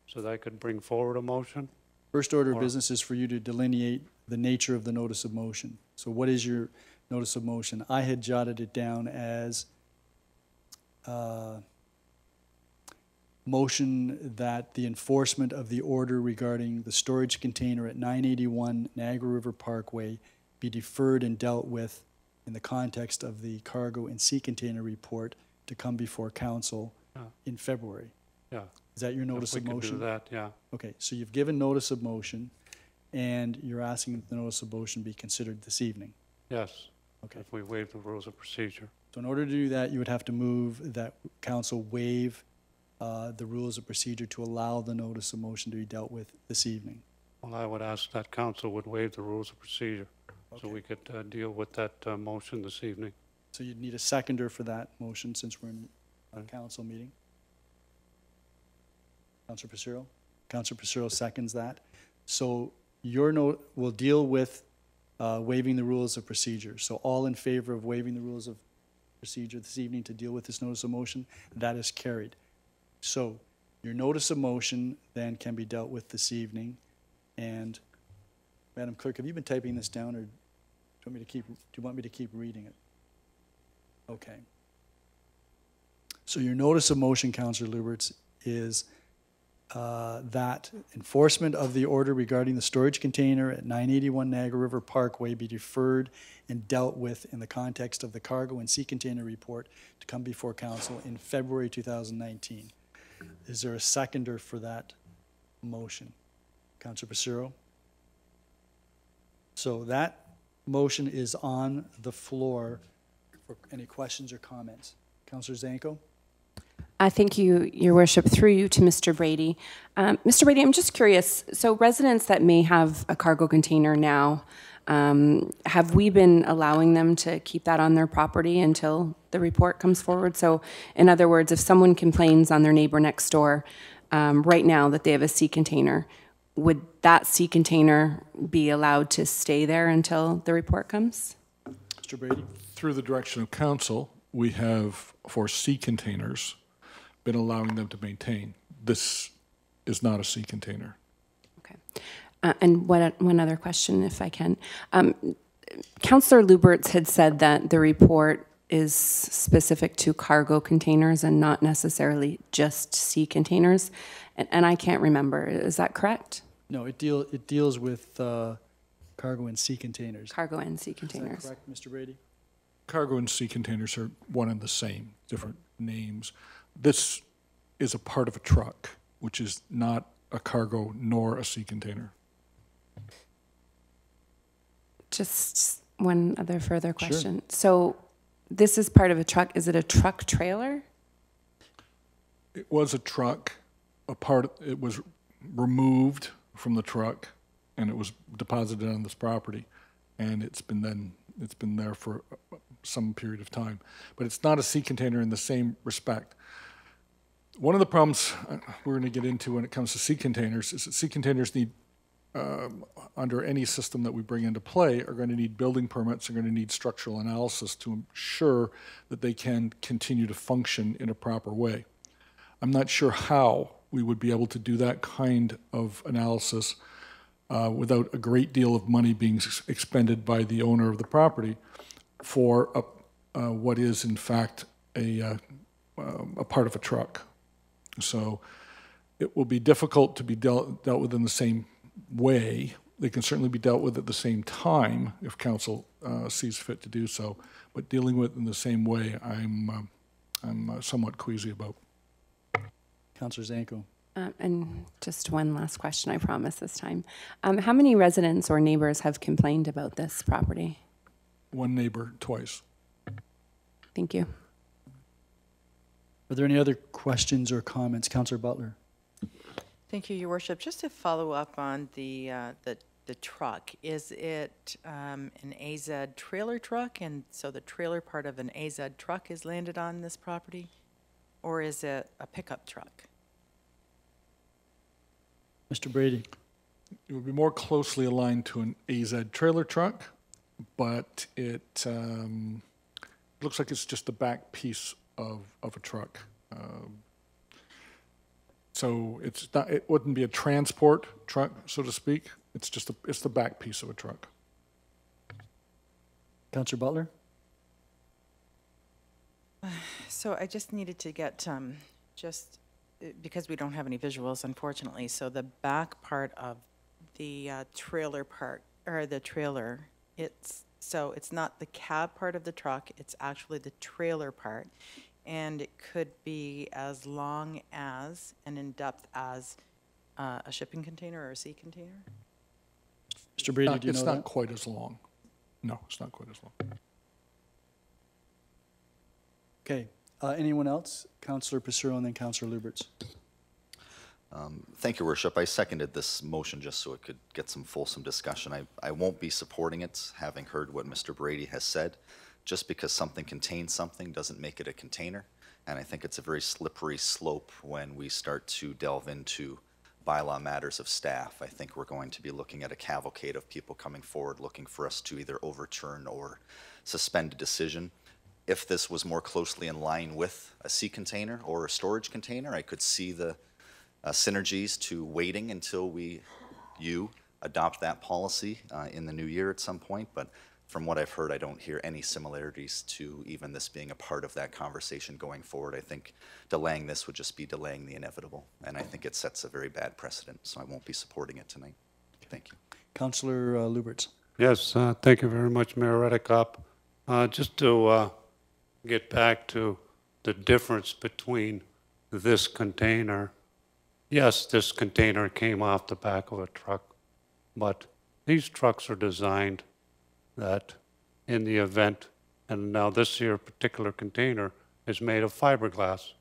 so that I could bring forward a motion. First order of business is for you to delineate the nature of the notice of motion. So what is your notice of motion? I had jotted it down as motion that the enforcement of the order regarding the storage container at 981 Niagara River Parkway be deferred and dealt with in the context of the cargo and sea container report to come before council in February. Yeah. Is that your notice of motion? If we could do that, yeah. Okay, so you've given notice of motion, and you're asking that the notice of motion be considered this evening. Yes. Okay. If we waive the rules of procedure. So in order to do that, you would have to move that council waive the rules of procedure to allow the notice of motion to be dealt with this evening. Well, I would ask that council would waive the rules of procedure so Okay. we could deal with that motion this evening. So you'd need a seconder for that motion since we're in a council meeting. Councilor Pacero? Councilor Pacero seconds that. So your note will deal with waiving the rules of procedure. So all in favor of waiving the rules of procedure this evening to deal with this notice of motion, that is carried. So your notice of motion then can be dealt with this evening. And Madam Clerk, have you been typing this down, or do you want me to keep reading it? Okay. So your notice of motion, Councillor Luberts, is that enforcement of the order regarding the storage container at 981 Niagara River Parkway be deferred and dealt with in the context of the cargo and sea container report to come before council in February 2019. Is there a seconder for that motion? Councillor Passero? So that motion is on the floor for any questions or comments. Councillor Zanko? Thank you, Your Worship. Through you to Mr. Brady. Mr. Brady, I'm just curious. So residents that may have a cargo container now, have we been allowing them to keep that on their property until the report comes forward? So in other words, if someone complains on their neighbor next door right now that they have a sea container, would that sea container be allowed to stay there until the report comes? Mr. Brady? Through the direction of council, we have, for sea containers, been allowing them to maintain. This is not a sea container. Okay. And one other question, if I can. Councillor Luberts had said that the report is specific to cargo containers and not necessarily just sea containers. And I can't remember. Is that correct? No, it deals with cargo and sea containers. Cargo and sea containers. Is that correct, Mr. Brady? Cargo and sea containers are one and the same, different names. This is a part of a truck, which is not a cargo nor a sea container. Just one other further question. Sure. So this is part of a truck. Is it a truck trailer? It was a truck. It was removed from the truck, and it was deposited on this property, and it's been there for some period of time. But it's not a sea container in the same respect. One of the problems we're going to get into when it comes to sea containers is that sea containers need, under any system that we bring into play, are going to need building permits, are going to need structural analysis to ensure that they can continue to function in a proper way. I'm not sure how we would be able to do that kind of analysis without a great deal of money being expended by the owner of the property for what is in fact a part of a truck. So it will be difficult to be dealt with in the same way. They can certainly be dealt with at the same time if council sees fit to do so, but dealing with it in the same way, I'm somewhat queasy about. Councillor Zanko. And just one last question, I promise this time. How many residents or neighbors have complained about this property? One neighbor, twice. Thank you. Are there any other questions or comments? Councillor Butler. Thank you, Your Worship. Just to follow up on the truck, is it an AZ trailer truck, and so the trailer part of an AZ truck is landed on this property, or is it a pickup truck? Mr. Brady. It would be more closely aligned to an AZ trailer truck, but it looks like it's just the back piece of a truck. So it wouldn't be a transport truck, so to speak. It's the back piece of a truck. Councillor Butler. So I just needed to get because we don't have any visuals, unfortunately. So the back part of the trailer part, or the trailer, it's not the cab part of the truck, it's actually the trailer part. And it could be as long as and in depth as a shipping container or a sea container? Mr. Brady, do you know that? It's not quite as long. No, it's not quite as long. Okay. Anyone else? Councillor Passero and then Councillor Luberts. Thank you, Worship. I seconded this motion just so it could get some fulsome discussion. I won't be supporting it, having heard what Mr. Brady has said. Just because something contains something doesn't make it a container. And I think it's a very slippery slope when we start to delve into bylaw matters of staff. I think we're going to be looking at a cavalcade of people coming forward looking for us to either overturn or suspend a decision. If this was more closely in line with a sea container or a storage container, I could see the synergies to waiting until you adopt that policy in the new year at some point. But from what I've heard, I don't hear any similarities to even this being a part of that conversation going forward. I think delaying this would just be delaying the inevitable, and I think it sets a very bad precedent, so I won't be supporting it tonight. Thank you. Councillor Luberts. Yes, thank you very much, Mayor Redekop. Just to get back to the difference between this container. Yes, this container came off the back of a truck, but these trucks are designed that in the event, and now this here particular container is made of fiberglass.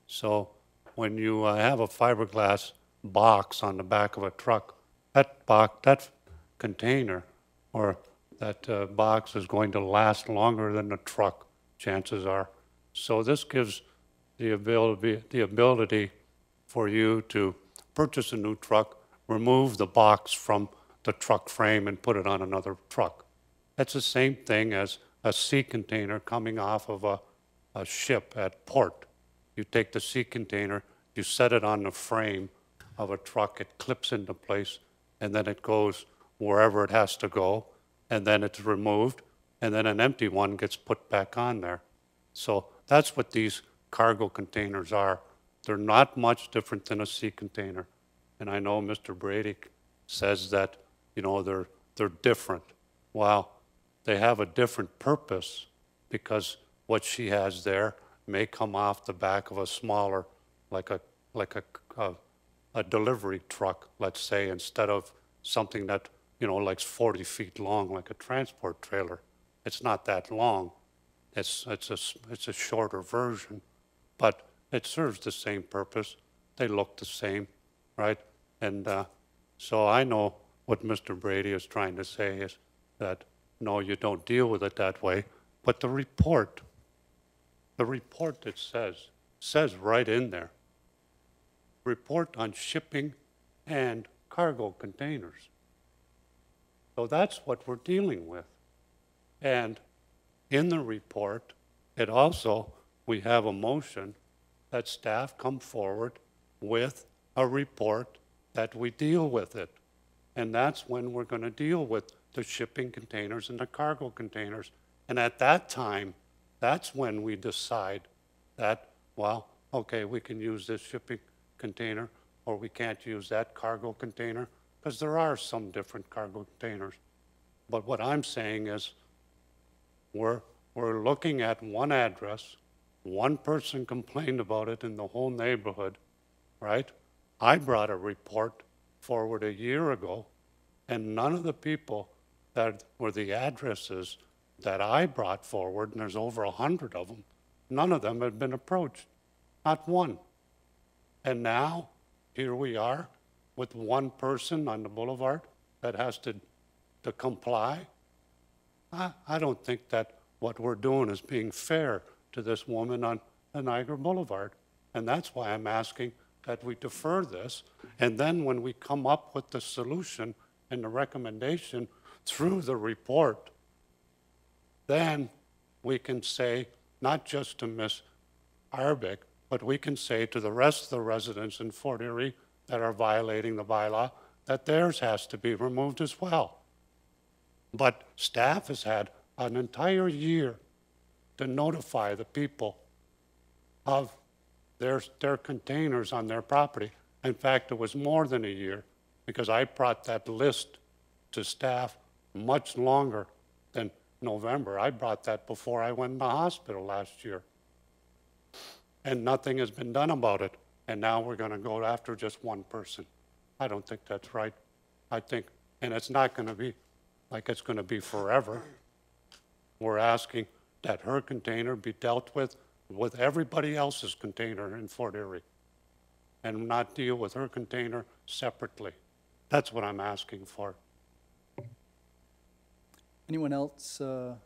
So when you have a fiberglass box on the back of a truck, that container or that box is going to last longer than the truck, chances are. So this gives the ability for you to purchase a new truck, remove the box from the truck frame and put it on another truck. That's the same thing as a sea container coming off of a ship at port. You take the sea container, you set it on the frame of a truck, it clips into place, and then it goes wherever it has to go, and then it's removed, and then an empty one gets put back on there. So that's what these cargo containers are. They're not much different than a sea container. And I know Mr. Brady says that, you know, they're different. Well, they have a different purpose because what she has there may come off the back of a smaller, like a delivery truck, let's say, instead of something that, you know, like 40 feet long, like a transport trailer. It's not that long. It's a shorter version, but it serves the same purpose. They look the same, right? And so I know what Mr. Brady is trying to say is that, no, you don't deal with it that way. But the report that says right in there, report on shipping and cargo containers. So that's what we're dealing with. And in the report, it also, we have a motion that staff come forward with a report that we deal with it. And that's when we're going to deal with the shipping containers and the cargo containers. And at that time, that's when we decide that, well, okay, we can use this shipping container or we can't use that cargo container, because there are some different cargo containers. But what I'm saying is we're looking at one address, one person complained about it in the whole neighborhood, right? I brought a report forward a year ago, and none of the people that were the addresses that I brought forward, and there's over 100 of them, none of them had been approached, not one. And now, here we are with one person on the boulevard that has to comply. I don't think that what we're doing is being fair to this woman on the Niagara Boulevard. And that's why I'm asking that we defer this. And then when we come up with the solution and the recommendation through the report, then we can say, not just to Ms. Arbic, but we can say to the rest of the residents in Fort Erie that are violating the bylaw that theirs has to be removed as well. But staff has had an entire year to notify the people of their containers on their property. In fact, it was more than a year because I brought that list to staff much longer than November. I brought that before I went in the hospital last year. And nothing has been done about it. And now we're going to go after just one person. I don't think that's right. I think, and it's not going to be like it's going to be forever. We're asking that her container be dealt with everybody else's container in Fort Erie and not deal with her container separately. That's what I'm asking for. Anyone else have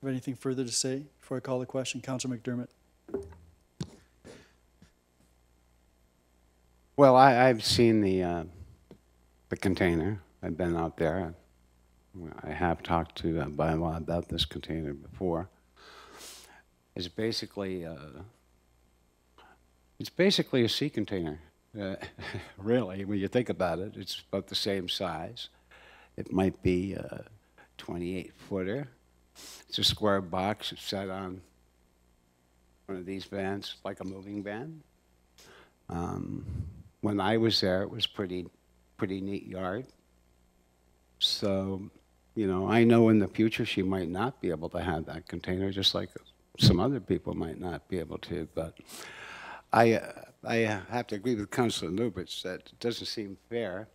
anything further to say before I call the question? Councillor McDermott. Well, I've seen the container. I've been out there. I have talked to Bylaw about this container before. It's basically a sea container. Really, when you think about it, it's about the same size. It might be a 28-footer. It's a square box. It's set on one of these vans, like a moving van. When I was there, it was pretty neat yard. So, you know, I know in the future she might not be able to have that container, just like some other people might not be able to. But I have to agree with Councilor Lubitz that it doesn't seem fair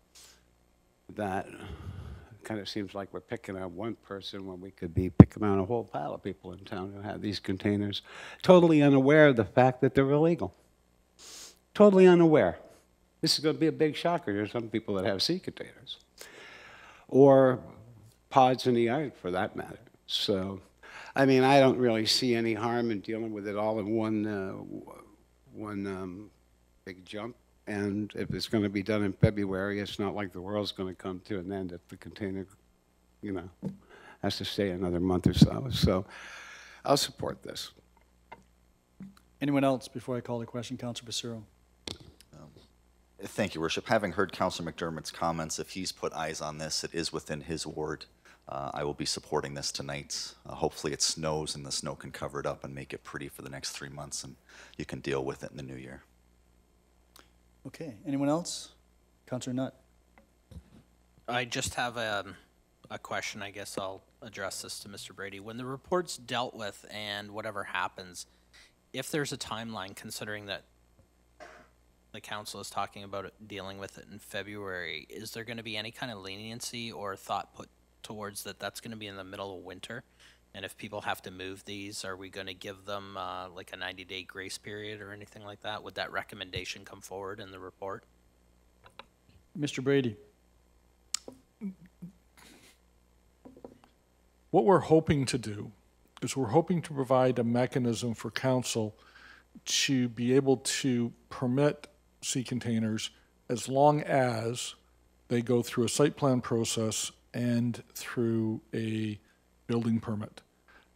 that it kind of seems like we're picking on one person when we could be picking on a whole pile of people in town who have these containers, totally unaware of the fact that they're illegal. Totally unaware. This is going to be a big shocker to some people that have sea containers, or pods in the yard for that matter. So, I mean, I don't really see any harm in dealing with it all in one big jump. And if it's going to be done in February, it's not like the world's going to come to an end if the container, you know, has to stay another month or so. So, I'll support this. Anyone else before I call the question? Councilor Passero. Thank you, Worship. Having heard Councilor McDermott's comments, if he's put eyes on this, it is within his ward. I will be supporting this tonight. Hopefully it snows and the snow can cover it up and make it pretty for the next 3 months, and you can deal with it in the new year. Okay. Anyone else? Councilor Nutt. I just have a question. I guess I'll address this to Mr. Brady. When the report's dealt with and whatever happens, if there's a timeline, considering that the council is talking about dealing with it in February, is there going to be any kind of leniency or thought put towards that's going to be in the middle of winter? And if people have to move these, are we going to give them like a 90-day grace period or anything like that? Would that recommendation come forward in the report? Mr. Brady. What we're hoping to do is we're hoping to provide a mechanism for council to be able to permit sea containers as long as they go through a site plan process and through a building permit.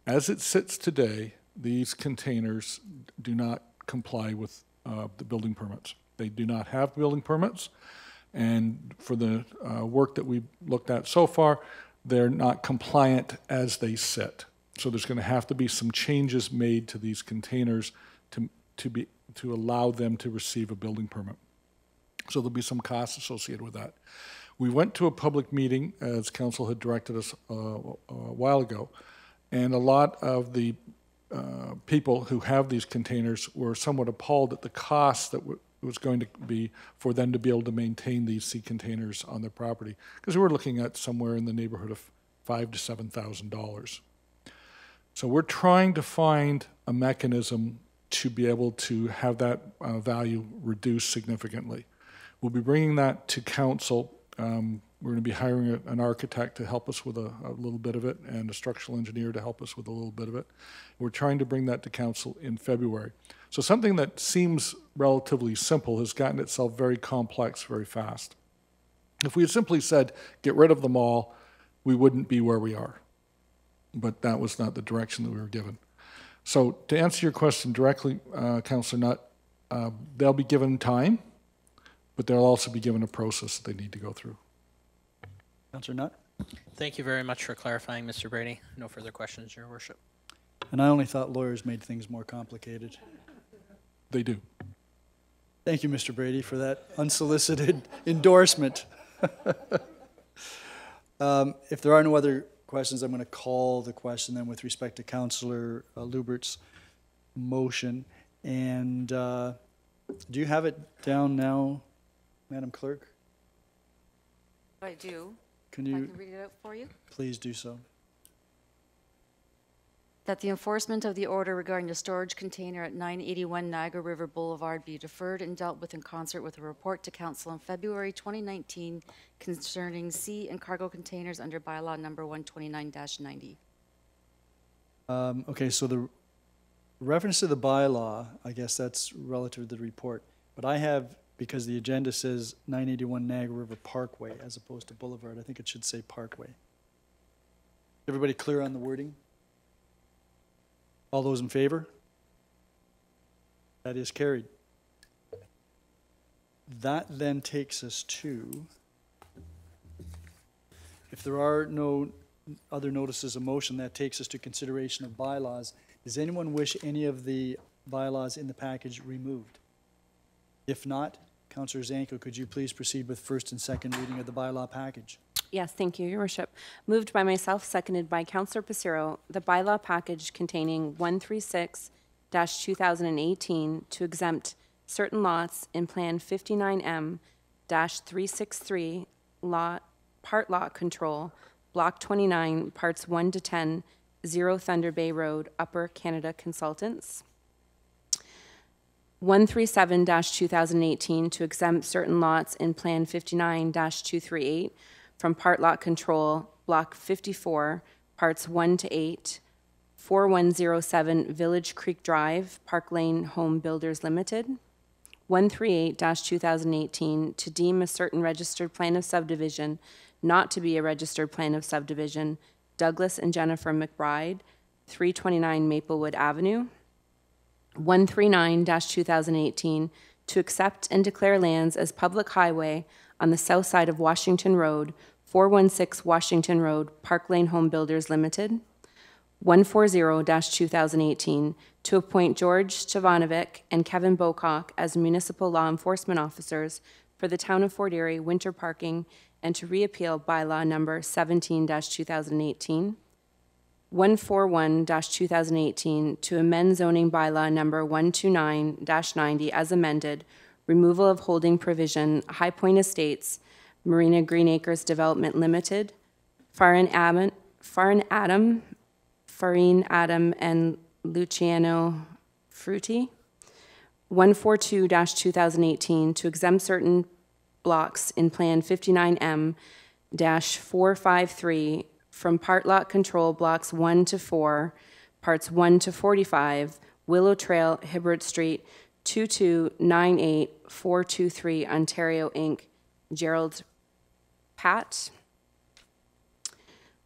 As it sits today, these containers do not comply with the building permits. They do not have building permits, and for the work that we've looked at so far, they're not compliant as they sit. So there's going to have to be some changes made to these containers to allow them to receive a building permit. So there'll be some costs associated with that. We went to a public meeting, as council had directed us a while ago, and a lot of the people who have these containers were somewhat appalled at the cost that it was going to be for them to be able to maintain these sea containers on their property, because we were looking at somewhere in the neighborhood of $5,000 to $7,000. So we're trying to find a mechanism to be able to have that value reduced significantly. We'll be bringing that to council. We're going to be hiring an architect to help us with a little bit of it, and a structural engineer to help us with a little bit of it. We're trying to bring that to council in February. So something that seems relatively simple has gotten itself very complex very fast. If we had simply said, get rid of them all, we wouldn't be where we are. But that was not the direction that we were given. So to answer your question directly, Councillor Nutt, they'll be given time, but they'll also be given a process that they need to go through. Councillor Nutt. Thank you very much for clarifying, Mr. Brady. No further questions, Your Worship. And I only thought lawyers made things more complicated. They do. Thank you, Mr. Brady, for that unsolicited endorsement. If there are no other questions, I'm going to call the question then with respect to Councillor Lubert's motion. And do you have it down now, Madam Clerk? I do. Can I you can read it out for you. please do so? That the enforcement of the order regarding the storage container at 981 Niagara River Boulevard be deferred and dealt with in concert with a report to Council in February 2019 concerning sea and cargo containers under bylaw number 129-90. Okay, so the reference to the bylaw, I guess that's relative to the report. But I have because the agenda says 981 Niagara River Parkway as opposed to Boulevard. I think it should say Parkway. Everybody clear on the wording? All those in favor? That is carried. That then takes us to, if there are no other notices of motion, that takes us to consideration of bylaws. Does anyone wish any of the bylaws in the package removed? If not, Councillor Zanko, could you please proceed with first and second reading of the bylaw package? Yes, thank you, Your Worship. Moved by myself, seconded by Councillor Passero, the bylaw package containing 136-2018 to exempt certain lots in Plan 59M-363 part lot control, Block 29, Parts 1 to 10, 0 Thunder Bay Road, Upper Canada Consultants. 137-2018 to exempt certain lots in Plan 59-238 from part lot control, Block 54, Parts 1 to 8, 4107 Village Creek Drive, Park Lane Home Builders Limited. 138-2018 to deem a certain registered plan of subdivision not to be a registered plan of subdivision, Douglas and Jennifer McBride, 329 Maplewood Avenue. 139-2018 to accept and declare lands as public highway on the south side of Washington Road, 416 Washington Road, Park Lane Home Builders Limited. 140-2018 to appoint George Chavanovic and Kevin Bocock as municipal law enforcement officers for the town of Fort Erie winter parking and to reappeal bylaw number 17-2018. 141-2018 to amend zoning bylaw number 129-90 as amended, removal of holding provision, High Point Estates, Marina Green Acres Development Limited, Farin Adam and Luciano Frutti. 142-2018 to exempt certain blocks in Plan 59M-453 from part lot control blocks 1 to 4, parts 1 to 45, Willow Trail, Hibbert Street, 2298423, Ontario, Inc., Gerald Pat.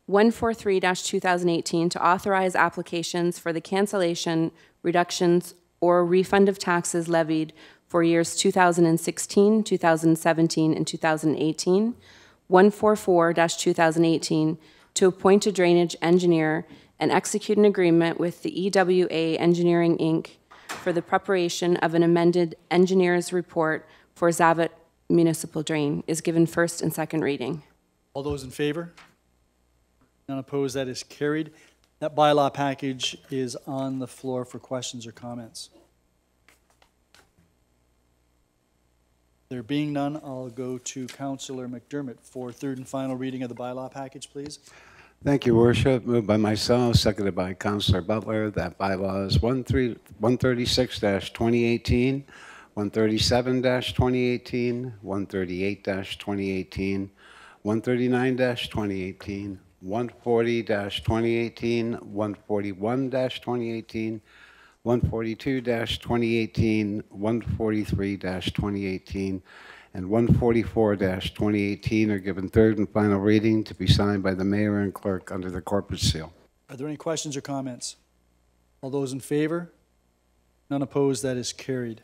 143-2018 to authorize applications for the cancellation, reductions, or refund of taxes levied for years 2016, 2017, and 2018. 144-2018 to appoint a drainage engineer and execute an agreement with the EWA Engineering, Inc. for the preparation of an amended engineer's report for Zavat Municipal Drain is given first and second reading. All those in favor? None opposed, that is carried. That bylaw package is on the floor for questions or comments. There being none, I'll go to Councillor McDermott for third and final reading of the bylaw package, please. Thank you, Worship. Moved by myself, seconded by Councillor Butler, that bylaws 136-2018, 137-2018, 138-2018, 139-2018, 140-2018, 141-2018, 142-2018, 143-2018, and 144-2018 are given third and final reading to be signed by the mayor and clerk under the corporate seal. Are there any questions or comments? All those in favor? None opposed, that is carried.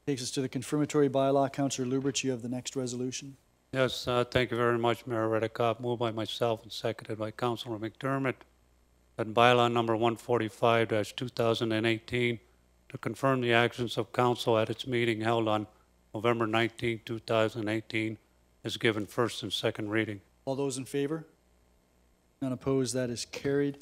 Takes us to the confirmatory bylaw. Councillor Lubert, you have the next resolution. Yes, thank you very much, Mayor Redekop. Moved by myself and seconded by Councillor McDermott. That bylaw number 145-2018 to confirm the actions of council at its meeting held on November 19, 2018 is given first and second reading. All those in favor? None opposed, that is carried.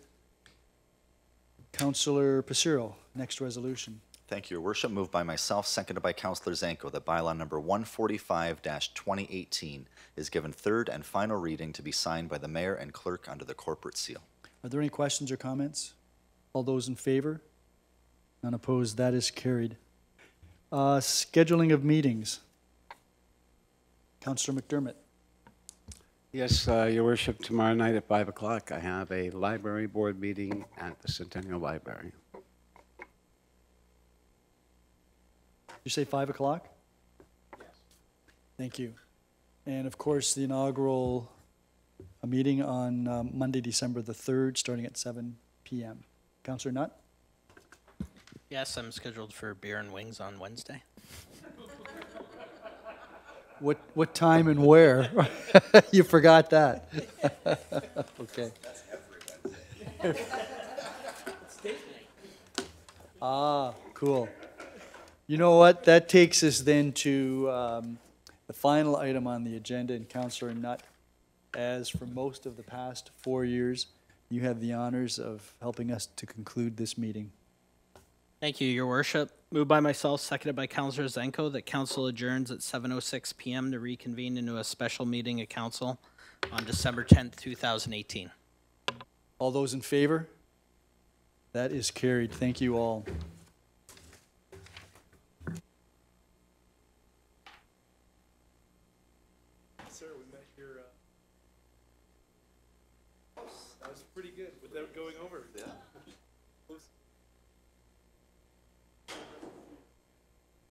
Councillor Passero, next resolution. Thank you, Your Worship. Moved by myself, seconded by Councillor Zanko, that bylaw number 145-2018 is given third and final reading to be signed by the mayor and clerk under the corporate seal. Are there any questions or comments? All those in favor? None opposed, that is carried. Scheduling of meetings. Councillor McDermott. Yes, Your Worship, tomorrow night at 5 o'clock, I have a library board meeting at the Centennial Library. You say 5 o'clock? Thank you. And of course, the inaugural meeting on Monday, December the 3rd, starting at 7 p.m. Councillor Nutt? Yes, I'm scheduled for beer and wings on Wednesday. What time and where? You forgot that. Okay. Ah, cool. You know what? That takes us then to the final item on the agenda, and Councillor Nutt, as for most of the past 4 years, you have the honors of helping us to conclude this meeting. Thank you, Your Worship. Moved by myself, seconded by Councillor Zenko, that council adjourns at 7:06 p.m. to reconvene into a special meeting of council on December 10th, 2018. All those in favor? That is carried. Thank you all. Sir, we met your house. That was pretty good without going over. Yeah.